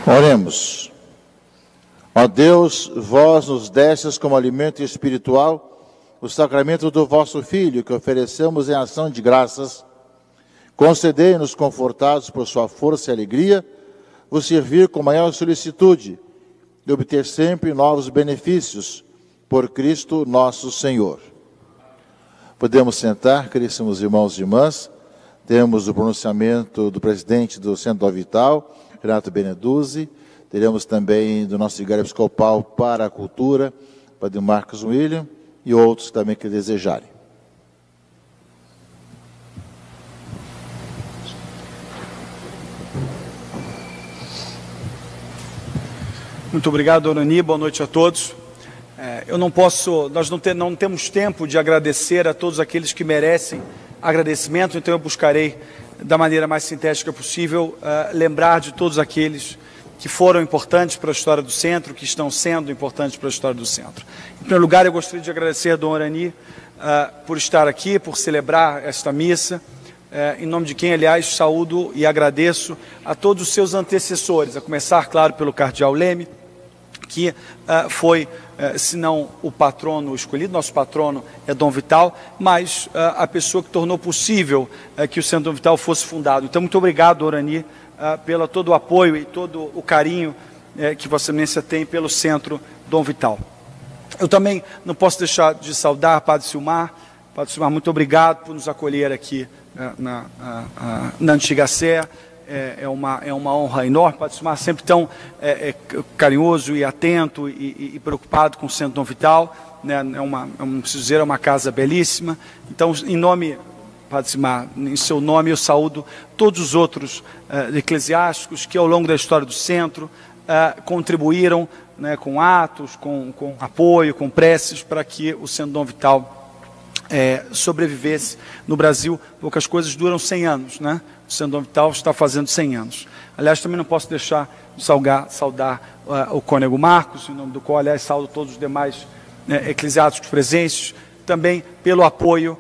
Oremos. Ó Deus, vós nos destes como alimento espiritual o sacramento do vosso Filho, que oferecemos em ação de graças. Concedei-nos, confortados por sua força e alegria, vos servir com maior solicitude e obter sempre novos benefícios, por Cristo nosso Senhor. Podemos sentar, caríssimos irmãos e irmãs. Temos o pronunciamento do presidente do Centro Dom Vital, Renato Beneduzzi. Teremos também do nosso vigário episcopal para a cultura, Padre Marcos William, e outros também que desejarem. Muito obrigado, Orani. Boa noite a todos. Nós não temos tempo de agradecer a todos aqueles que merecem agradecimento, então eu buscarei, da maneira mais sintética possível, lembrar de todos aqueles que foram importantes para a história do centro, que estão sendo importantes para a história do centro. Em primeiro lugar, eu gostaria de agradecer a Dom Orani por estar aqui, por celebrar esta missa, em nome de quem, aliás, saúdo e agradeço a todos os seus antecessores, a começar, claro, pelo Cardeal Leme, que foi, se não o patrono escolhido, nosso patrono é Dom Vital, mas a pessoa que tornou possível que o Centro Dom Vital fosse fundado. Então, muito obrigado, Orani, pelo todo o apoio e todo o carinho que Vossa Eminência tem pelo Centro Dom Vital. Eu também não posso deixar de saudar Padre Silmar. Padre Silmar, muito obrigado por nos acolher aqui na Antiga Sé. É uma honra enorme. Padre Silmar sempre tão carinhoso e atento e preocupado com o Centro Dom Vital. Né? Não preciso dizer, é uma casa belíssima. Então, em nome... Padre Silmar, em seu nome eu saúdo todos os outros eclesiásticos que ao longo da história do centro contribuíram, né, com atos, com apoio, com preces para que o Centro Dom Vital sobrevivesse no Brasil. Poucas coisas duram 100 anos, né? O Centro Dom Vital está fazendo 100 anos. Aliás, também não posso deixar de saudar o cônego Marcos, em nome do qual, aliás, saúdo todos os demais eclesiásticos presentes, também pelo apoio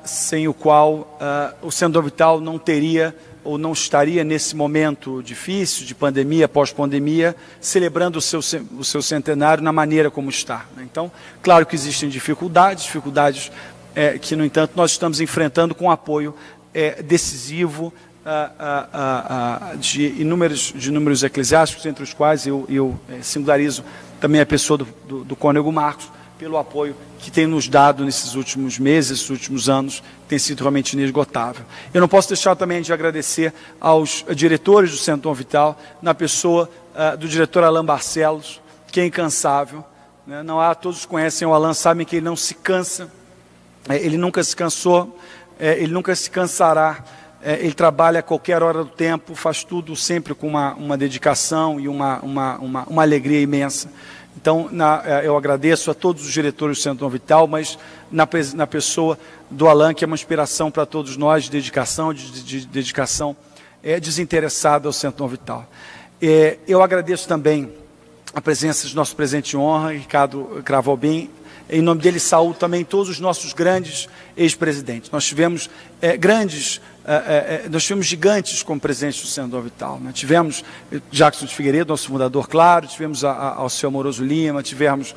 sem o qual o Centro Dom Vital não teria ou não estaria nesse momento difícil de pandemia, pós-pandemia, celebrando o seu centenário na maneira como está. Então, claro que existem dificuldades que, no entanto, nós estamos enfrentando com apoio decisivo de inúmeros eclesiásticos, entre os quais eu singularizo também a pessoa do cônego Marcos, pelo apoio que tem nos dado nesses últimos meses, esses últimos anos, tem sido realmente inesgotável. Eu não posso deixar também de agradecer aos diretores do Centro Dom Vital, na pessoa do diretor Alain Barcelos, que é incansável. Né? Todos conhecem o Alain, sabem que ele não se cansa, ele nunca se cansou, ele nunca se cansará. Ele trabalha a qualquer hora do tempo, faz tudo sempre com uma dedicação e uma alegria imensa. Então, eu agradeço a todos os diretores do Centro Dom Vital, mas na pessoa do Alain, que é uma inspiração para todos nós, de dedicação desinteressada ao Centro Dom Vital. Eu agradeço também a presença de nosso presidente de honra, Ricardo Cravo Albim. Em nome dele, saúdo também todos os nossos grandes ex-presidentes. Nós tivemos nós tivemos gigantes como presidentes do Centro Dom Vital. Né? Tivemos Jackson de Figueiredo, nosso fundador, claro, tivemos Alceu Amoroso Lima, tivemos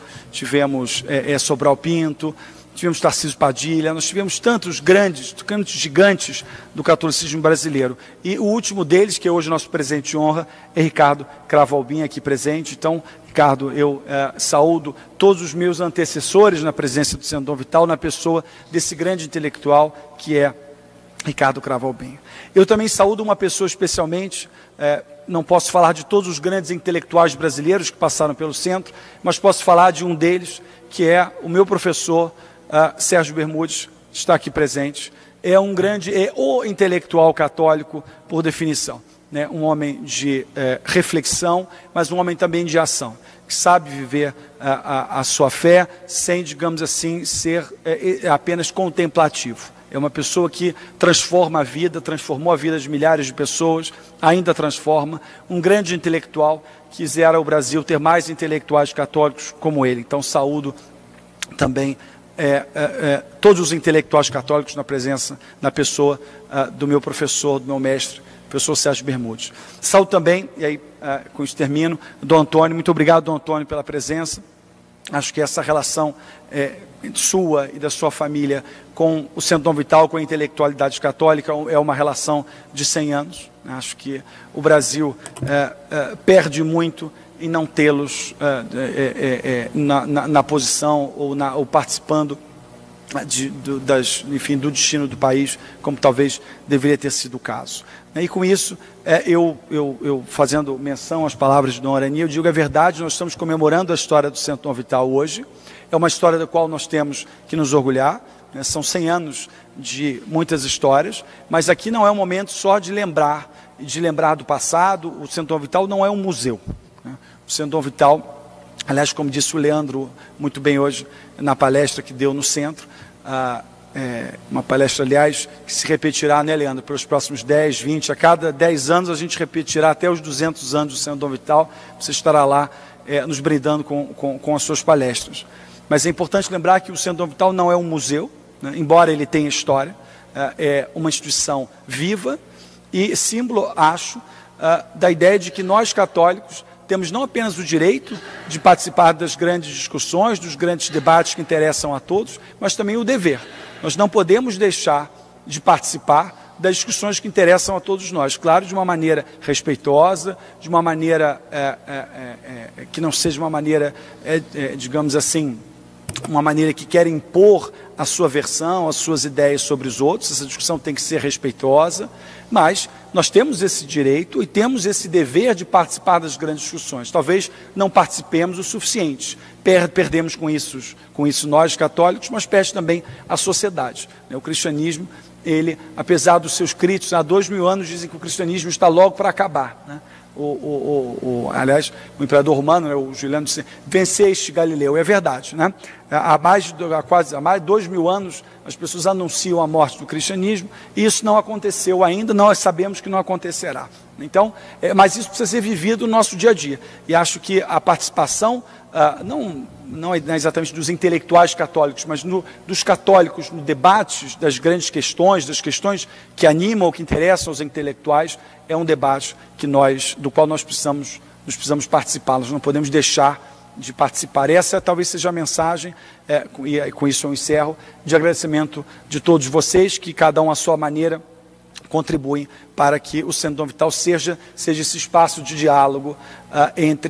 Sobral Pinto, tivemos Tarcísio Padilha, nós tivemos tantos grandes gigantes do catolicismo brasileiro. E o último deles, que é hoje nosso presidente de honra, é Ricardo Cravo Albim, aqui presente. Então, Ricardo, eu saúdo todos os meus antecessores na presença do Centro Dom Vital, na pessoa desse grande intelectual que é Ricardo Cravo Albim. Eu também saúdo uma pessoa especialmente, não posso falar de todos os grandes intelectuais brasileiros que passaram pelo centro, mas posso falar de um deles, que é o meu professor, Sérgio Bermudes, que está aqui presente. É o intelectual católico por definição. Né? Um homem de reflexão, mas um homem também de ação, que sabe viver a sua fé sem, digamos assim, ser apenas contemplativo. É uma pessoa que transforma a vida, transformou a vida de milhares de pessoas, ainda transforma. Um grande intelectual, quisera o Brasil ter mais intelectuais católicos como ele. Então, saúdo também todos os intelectuais católicos na pessoa do meu professor, do meu mestre, professor Sérgio Bermudes. Saúdo também, e aí com isso termino, Dom Antônio. Muito obrigado, Dom Antônio, pela presença. Acho que essa relação sua e da sua família com o Centro Dom Vital, com a intelectualidade católica, é uma relação de 100 anos. Acho que o Brasil perde muito em não tê-los na posição ou participando do destino do país, como talvez deveria ter sido o caso. E com isso, eu fazendo menção às palavras de Dom Arani, eu digo a verdade, nós estamos comemorando a história do Centro Dom Vital hoje, é uma história da qual nós temos que nos orgulhar, né? São 100 anos de muitas histórias, mas aqui não é um momento só de lembrar do passado. O Centro Dom Vital não é um museu, né? O Centro Dom Vital, aliás, como disse o Leandro muito bem hoje, na palestra que deu no centro, uma palestra, aliás, que se repetirá, né, Leandro, pelos próximos 10, 20, a cada 10 anos a gente repetirá até os 200 anos do Centro Dom Vital, você estará lá nos brindando com as suas palestras. Mas é importante lembrar que o Centro Dom Vital não é um museu, né, embora ele tenha história, é uma instituição viva e símbolo, acho, da ideia de que nós católicos temos não apenas o direito de participar das grandes discussões, dos grandes debates que interessam a todos, mas também o dever. Nós não podemos deixar de participar das discussões que interessam a todos nós. Claro, de uma maneira respeitosa, de uma maneira que não seja uma maneira, digamos assim, uma maneira que quer impor a sua versão, as suas ideias sobre os outros. Essa discussão tem que ser respeitosa, mas nós temos esse direito e temos esse dever de participar das grandes discussões. Talvez não participemos o suficiente, perdemos com isso nós católicos, mas perde também a sociedade. O cristianismo, ele, apesar dos seus críticos, há 2000 anos dizem que o cristianismo está logo para acabar, né? Aliás, o imperador romano, né, o Juliano, disse: venceste Galileu. É verdade, né? Há mais de 2000 anos as pessoas anunciam a morte do cristianismo e isso não aconteceu ainda, nós sabemos que não acontecerá. Então, mas isso precisa ser vivido no nosso dia a dia. E acho que a participação, não é exatamente dos intelectuais católicos, mas dos católicos no debate das grandes questões, das questões que animam ou que interessam aos intelectuais, é um debate do qual nós precisamos participar. Nós não podemos deixar de participar. Essa talvez seja a mensagem, e com isso eu encerro, de agradecimento de todos vocês, que cada um à sua maneira contribuem para que o Centro Dom Vital seja esse espaço de diálogo,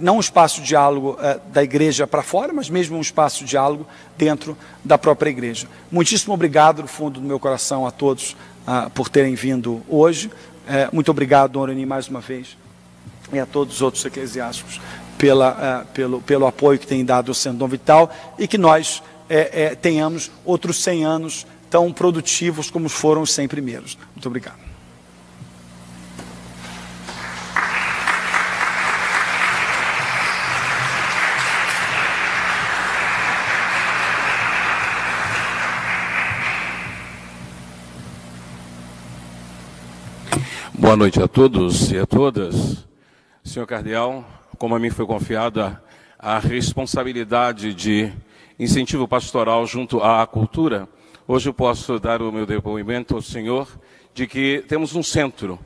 não um espaço de diálogo da igreja para fora, mas mesmo um espaço de diálogo dentro da própria igreja. Muitíssimo obrigado do fundo do meu coração a todos por terem vindo hoje. Muito obrigado, Dom Arani, mais uma vez, e a todos os outros eclesiásticos pelo apoio que têm dado ao Centro Dom Vital, e que nós tenhamos outros 100 anos tão produtivos como foram os 100 primeiros. Muito obrigado. Boa noite a todos e a todas. Senhor Cardeal, como a mim foi confiada a responsabilidade de incentivo pastoral junto à cultura, hoje eu posso dar o meu depoimento ao senhor de que temos um centro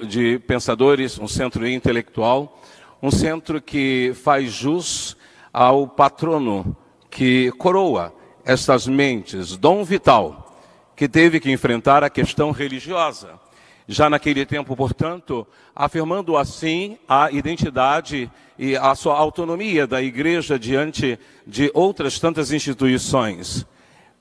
de pensadores, um centro intelectual, um centro que faz jus ao patrono que coroa estas mentes, Dom Vital, que teve que enfrentar a questão religiosa. Já naquele tempo, portanto, afirmando assim a identidade e a sua autonomia da igreja diante de outras tantas instituições.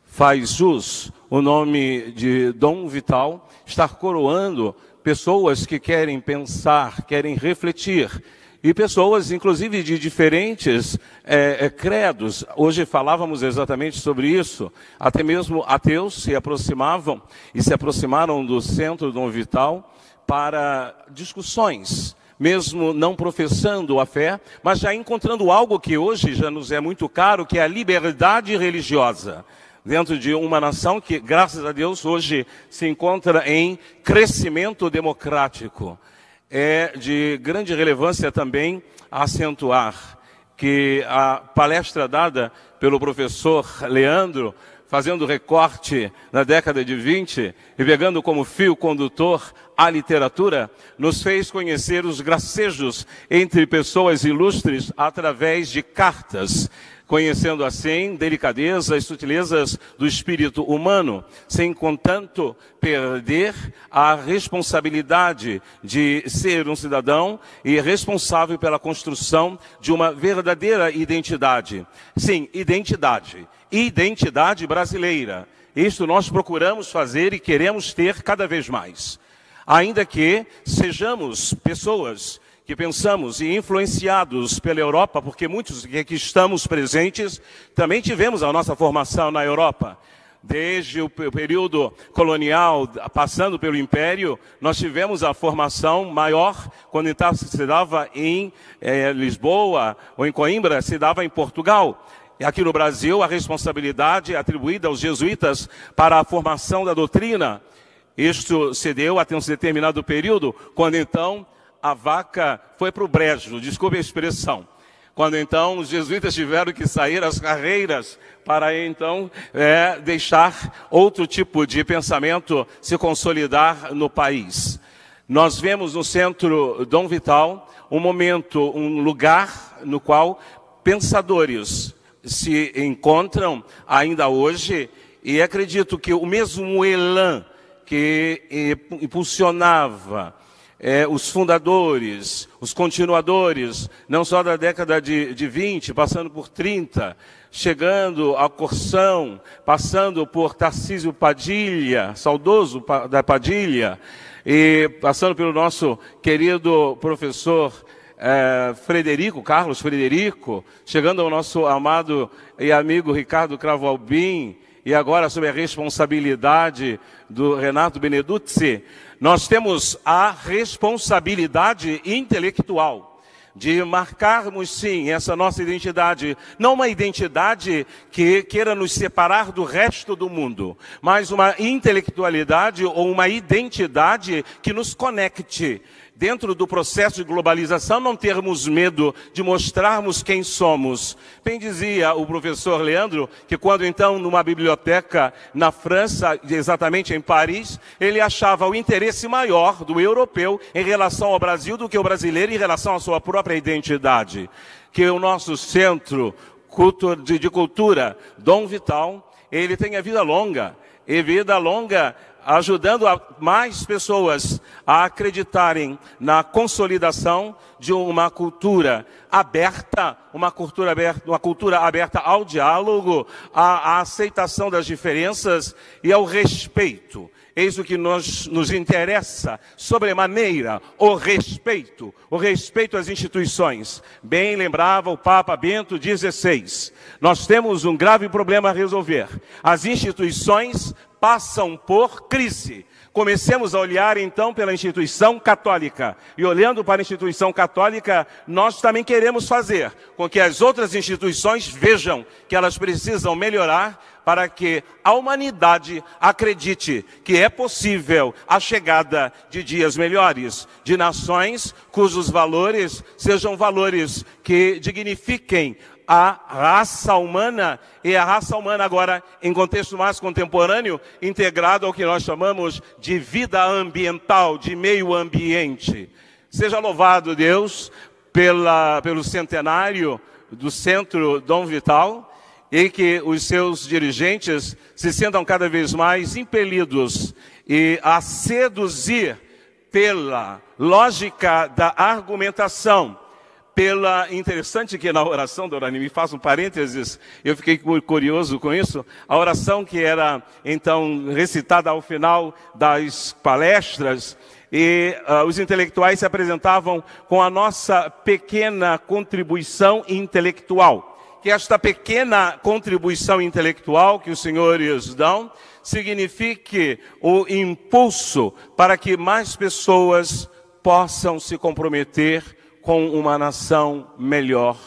Faz jus o nome de Dom Vital estar coroando pessoas que querem pensar, querem refletir, e pessoas, inclusive, de diferentes credos. Hoje falávamos exatamente sobre isso. Até mesmo ateus se aproximavam e se aproximaram do Centro Dom Vital para discussões, mesmo não professando a fé, mas já encontrando algo que hoje já nos é muito caro, que é a liberdade religiosa. Dentro de uma nação que, graças a Deus, hoje se encontra em crescimento democrático. É de grande relevância também acentuar que a palestra dada pelo professor Leandro fazendo recorte na década de 20 e pegando como fio condutor a literatura, nos fez conhecer os gracejos entre pessoas ilustres através de cartas, conhecendo assim delicadeza e sutilezas do espírito humano, sem contanto perder a responsabilidade de ser um cidadão e responsável pela construção de uma verdadeira identidade. Sim, identidade brasileira. Isto nós procuramos fazer e queremos ter cada vez mais. Ainda que sejamos pessoas que pensamos e influenciados pela Europa, porque muitos que aqui estamos presentes também tivemos a nossa formação na Europa. Desde o período colonial, passando pelo Império, nós tivemos a formação maior, quando então se dava em Lisboa ou em Coimbra, se dava em Portugal. E aqui no Brasil, a responsabilidade atribuída aos jesuítas para a formação da doutrina. Isto se deu até um determinado período, quando então a vaca foi para o brejo, desculpe a expressão. Quando então os jesuítas tiveram que sair às carreiras para então deixar outro tipo de pensamento se consolidar no país. Nós vemos no Centro Dom Vital um momento, um lugar no qual pensadores se encontram ainda hoje, e acredito que o mesmo elan que impulsionava os fundadores, os continuadores, não só da década de 20, passando por 30, chegando a Corsão, passando por Tarcísio Padilha, saudoso da Padilha, e passando pelo nosso querido professor Carlos Frederico, chegando ao nosso amado e amigo Ricardo Cravo Albim, e agora sob a responsabilidade do Renato Beneducci, nós temos a responsabilidade intelectual de marcarmos, sim, essa nossa identidade. Não uma identidade que queira nos separar do resto do mundo, mas uma intelectualidade ou uma identidade que nos conecte. Dentro do processo de globalização, não termos medo de mostrarmos quem somos. Bem dizia o professor Leandro, que quando então, numa biblioteca na França, exatamente em Paris, ele achava o interesse maior do europeu em relação ao Brasil do que o brasileiro em relação à sua própria identidade. Que o nosso centro de cultura, Dom Vital, ele tenha vida longa, e vida longa ajudando a mais pessoas a acreditarem na consolidação de uma cultura aberta, uma cultura aberta ao diálogo, à aceitação das diferenças e ao respeito. Eis o que nos interessa, sobremaneira, o respeito às instituições. Bem lembrava o Papa Bento XVI. Nós temos um grave problema a resolver. As instituições passam por crise. Comecemos a olhar, então, pela instituição católica. E olhando para a instituição católica, nós também queremos fazer com que as outras instituições vejam que elas precisam melhorar para que a humanidade acredite que é possível a chegada de dias melhores, de nações cujos valores sejam valores que dignifiquem a raça humana, e a raça humana agora, em contexto mais contemporâneo, integrado ao que nós chamamos de vida ambiental, de meio ambiente. Seja louvado Deus pelo centenário do Centro Dom Vital, e que os seus dirigentes se sintam cada vez mais impelidos a seduzir pela lógica da argumentação, interessante que na oração da Orani, me faço um parênteses, eu fiquei curioso com isso, a oração que era então recitada ao final das palestras, e os intelectuais se apresentavam com a nossa pequena contribuição intelectual. Que esta pequena contribuição intelectual que os senhores dão signifique o impulso para que mais pessoas possam se comprometer com uma nação melhor.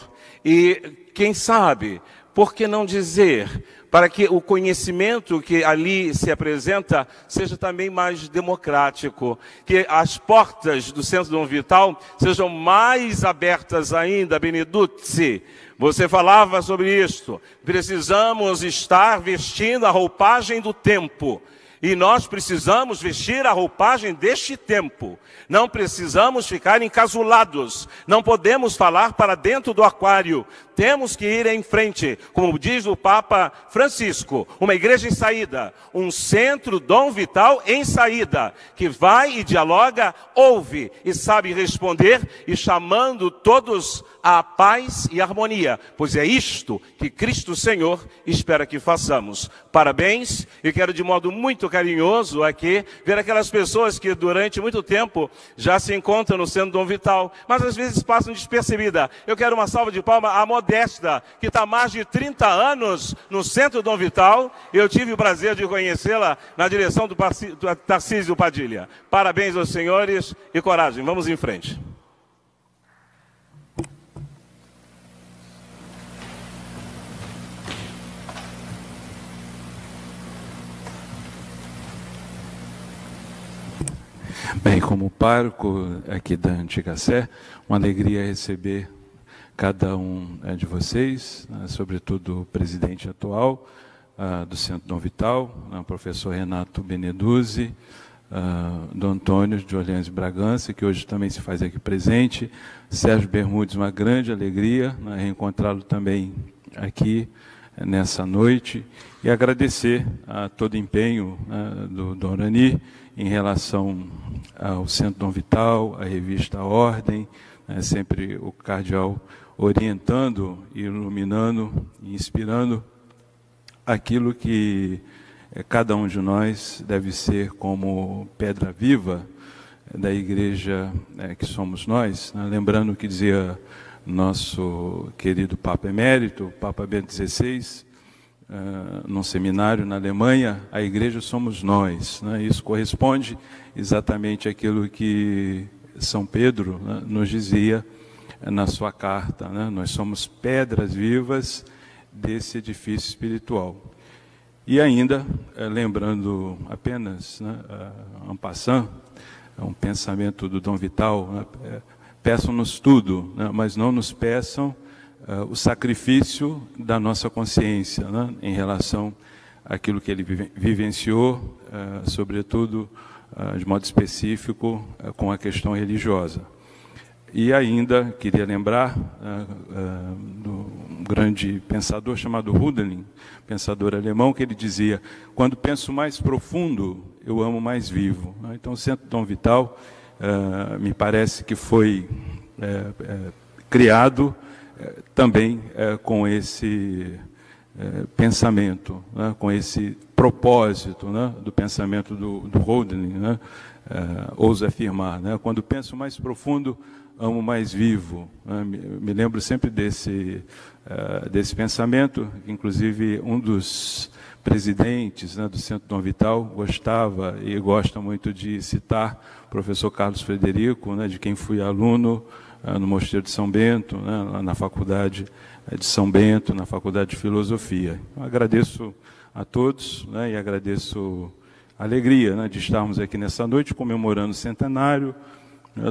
E, quem sabe, por que não dizer, para que o conhecimento que ali se apresenta seja também mais democrático, que as portas do Centro Dom Vital sejam mais abertas ainda, Beneduzzi. Você falava sobre isto, precisamos estar vestindo a roupagem do tempo. E nós precisamos vestir a roupagem deste tempo. Não precisamos ficar encasulados. Não podemos falar para dentro do aquário. Temos que ir em frente. Como diz o Papa Francisco, uma igreja em saída. Um centro Dom Vital em saída. Que vai e dialoga, ouve e sabe responder. E chamando todos à paz e harmonia. Pois é isto que Cristo Senhor espera que façamos. Parabéns. E quero de modo muito carinhoso aqui ver aquelas pessoas que durante muito tempo já se encontram no Centro Dom Vital, mas às vezes passam despercebida. Eu quero uma salva de palmas à Modesta, que está há mais de 30 anos no Centro Dom Vital. Eu tive o prazer de conhecê-la na direção do Tarcísio Padilha. Parabéns aos senhores e coragem. Vamos em frente. Bem, como pároco aqui da Antiga Sé, uma alegria receber cada um de vocês, sobretudo o presidente atual do Centro Dom Vital, o professor Renato Beneduzzi, do Antônio de Orleans e Bragança, que hoje também se faz aqui presente, Sérgio Bermudes, uma grande alegria reencontrá-lo também aqui nessa noite, e agradecer a todo o empenho do Orani em relação ao Centro Dom Vital, à revista Ordem, sempre o cardeal orientando, iluminando e inspirando aquilo que cada um de nós deve ser como pedra viva da igreja que somos nós, lembrando o que dizia nosso querido Papa Emérito, Papa Bento XVI, num seminário na Alemanha, a igreja somos nós. Isso corresponde exatamente àquilo que São Pedro nos dizia na sua carta. Nós somos pedras vivas desse edifício espiritual. E ainda, lembrando apenas, en passant, um pensamento do Dom Vital, peçam-nos tudo, mas não nos peçam o sacrifício da nossa consciência, em relação àquilo que ele vivenciou, sobretudo, de modo específico, com a questão religiosa. E ainda queria lembrar do um grande pensador chamado Hölderlin, pensador alemão, que ele dizia: quando penso mais profundo, eu amo mais vivo. Então, o Centro Dom Vital me parece que foi criado também com esse pensamento, com esse propósito do pensamento do Hölderlin, ouso afirmar, quando penso mais profundo, amo mais vivo. Me lembro sempre desse pensamento, que inclusive um dos presidentes do Centro Dom Vital gostava e gosta muito de citar o professor Carlos Frederico, de quem fui aluno no Mosteiro de São Bento, na Faculdade de São Bento, na Faculdade de Filosofia. Eu agradeço a todos, e agradeço a alegria de estarmos aqui nessa noite comemorando o centenário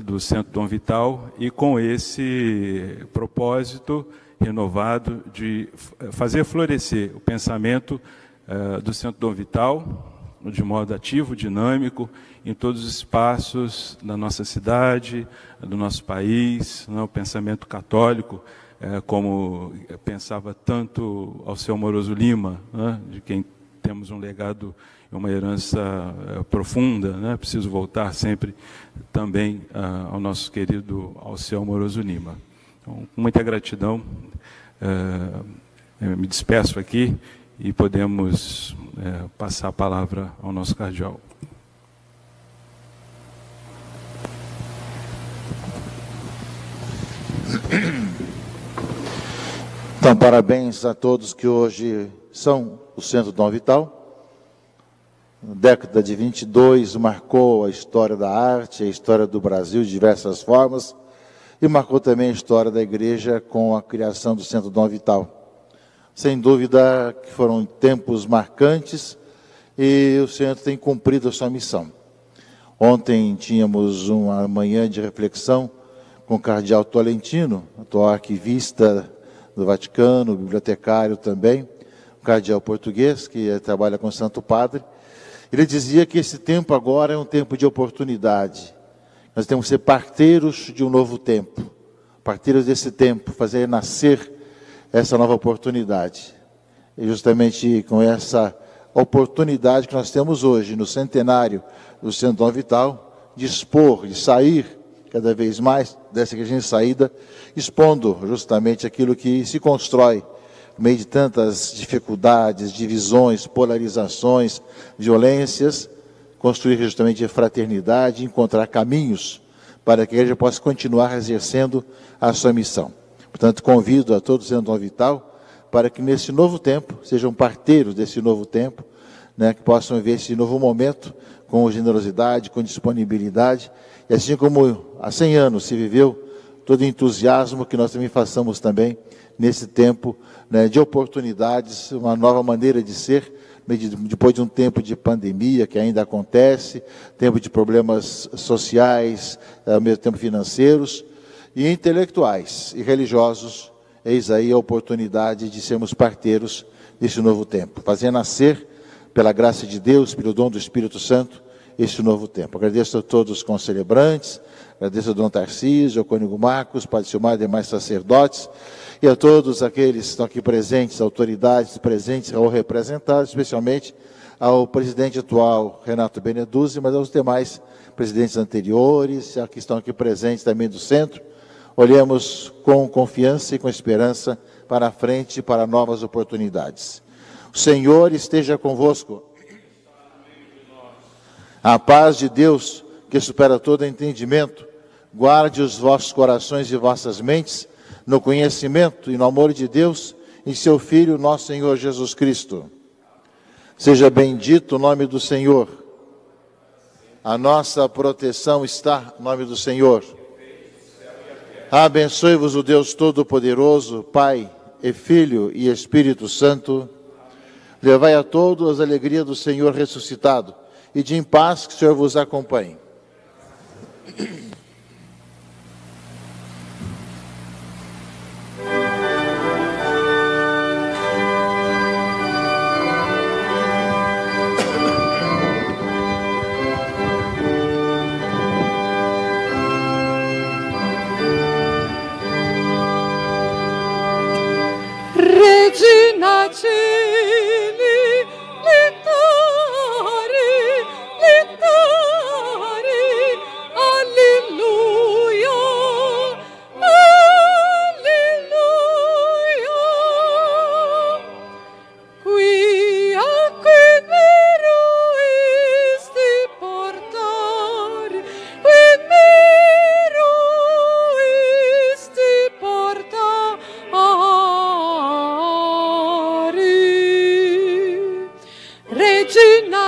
do Centro Dom Vital, e com esse propósito renovado de fazer florescer o pensamento do Centro Dom Vital de modo ativo, dinâmico, em todos os espaços da nossa cidade, do nosso país, o pensamento católico, como pensava tanto Alceu Amoroso Lima, de quem temos um legado e uma herança profunda, preciso voltar sempre também ao nosso querido Alceu Amoroso Lima. Então, com muita gratidão, me despeço aqui e podemos passar a palavra ao nosso cardeal. Então, parabéns a todos que hoje são o Centro Dom Vital. Na década de 22 marcou a história da arte, a história do Brasil de diversas formas, e marcou também a história da igreja com a criação do Centro Dom Vital. Sem dúvida que foram tempos marcantes e o Senhor tem cumprido a sua missão. Ontem tínhamos uma manhã de reflexão com o cardeal Tolentino, atual arquivista do Vaticano, bibliotecário também, um cardeal português que trabalha com o Santo Padre. Ele dizia que esse tempo agora é um tempo de oportunidade. Nós temos que ser parteiros de um novo tempo, parteiros desse tempo, fazer nascer essa nova oportunidade. E justamente com essa oportunidade que nós temos hoje, no centenário do Centro Dom Vital, de expor, de sair cada vez mais dessa igreja em saída, expondo justamente aquilo que se constrói no meio de tantas dificuldades, divisões, polarizações, violências, construir justamente a fraternidade, encontrar caminhos para que a igreja possa continuar exercendo a sua missão. Portanto, convido a todos do Centro Dom Vital para que nesse novo tempo, sejam parteiros desse novo tempo, né, que possam ver esse novo momento com generosidade, com disponibilidade, e assim como há 100 anos se viveu todo entusiasmo, que nós também façamos também nesse tempo, né, de oportunidades, uma nova maneira de ser, depois de um tempo de pandemia que ainda acontece, tempo de problemas sociais, ao mesmo tempo financeiros, e intelectuais e religiosos. Eis aí a oportunidade de sermos parteiros desse novo tempo, fazer nascer, pela graça de Deus, pelo dom do Espírito Santo, este novo tempo. Agradeço a todos os concelebrantes, agradeço ao Dom Tarcísio, ao Cônego Marcos, Padre Silmar e demais sacerdotes, e a todos aqueles que estão aqui presentes, autoridades presentes ou representados, especialmente ao presidente atual, Renato Beneduzzi, mas aos demais presidentes anteriores, que estão aqui presentes também do centro. Olhemos com confiança e com esperança para a frente, para novas oportunidades. O Senhor esteja convosco. A paz de Deus, que supera todo entendimento, guarde os vossos corações e vossas mentes no conhecimento e no amor de Deus e seu Filho, nosso Senhor Jesus Cristo. Seja bendito o nome do Senhor. A nossa proteção está no nome do Senhor. Abençoe-vos o Deus Todo-Poderoso, Pai e Filho e Espírito Santo. Levai a todos a alegria do Senhor ressuscitado, e de em paz que o Senhor vos acompanhe. Regina Regina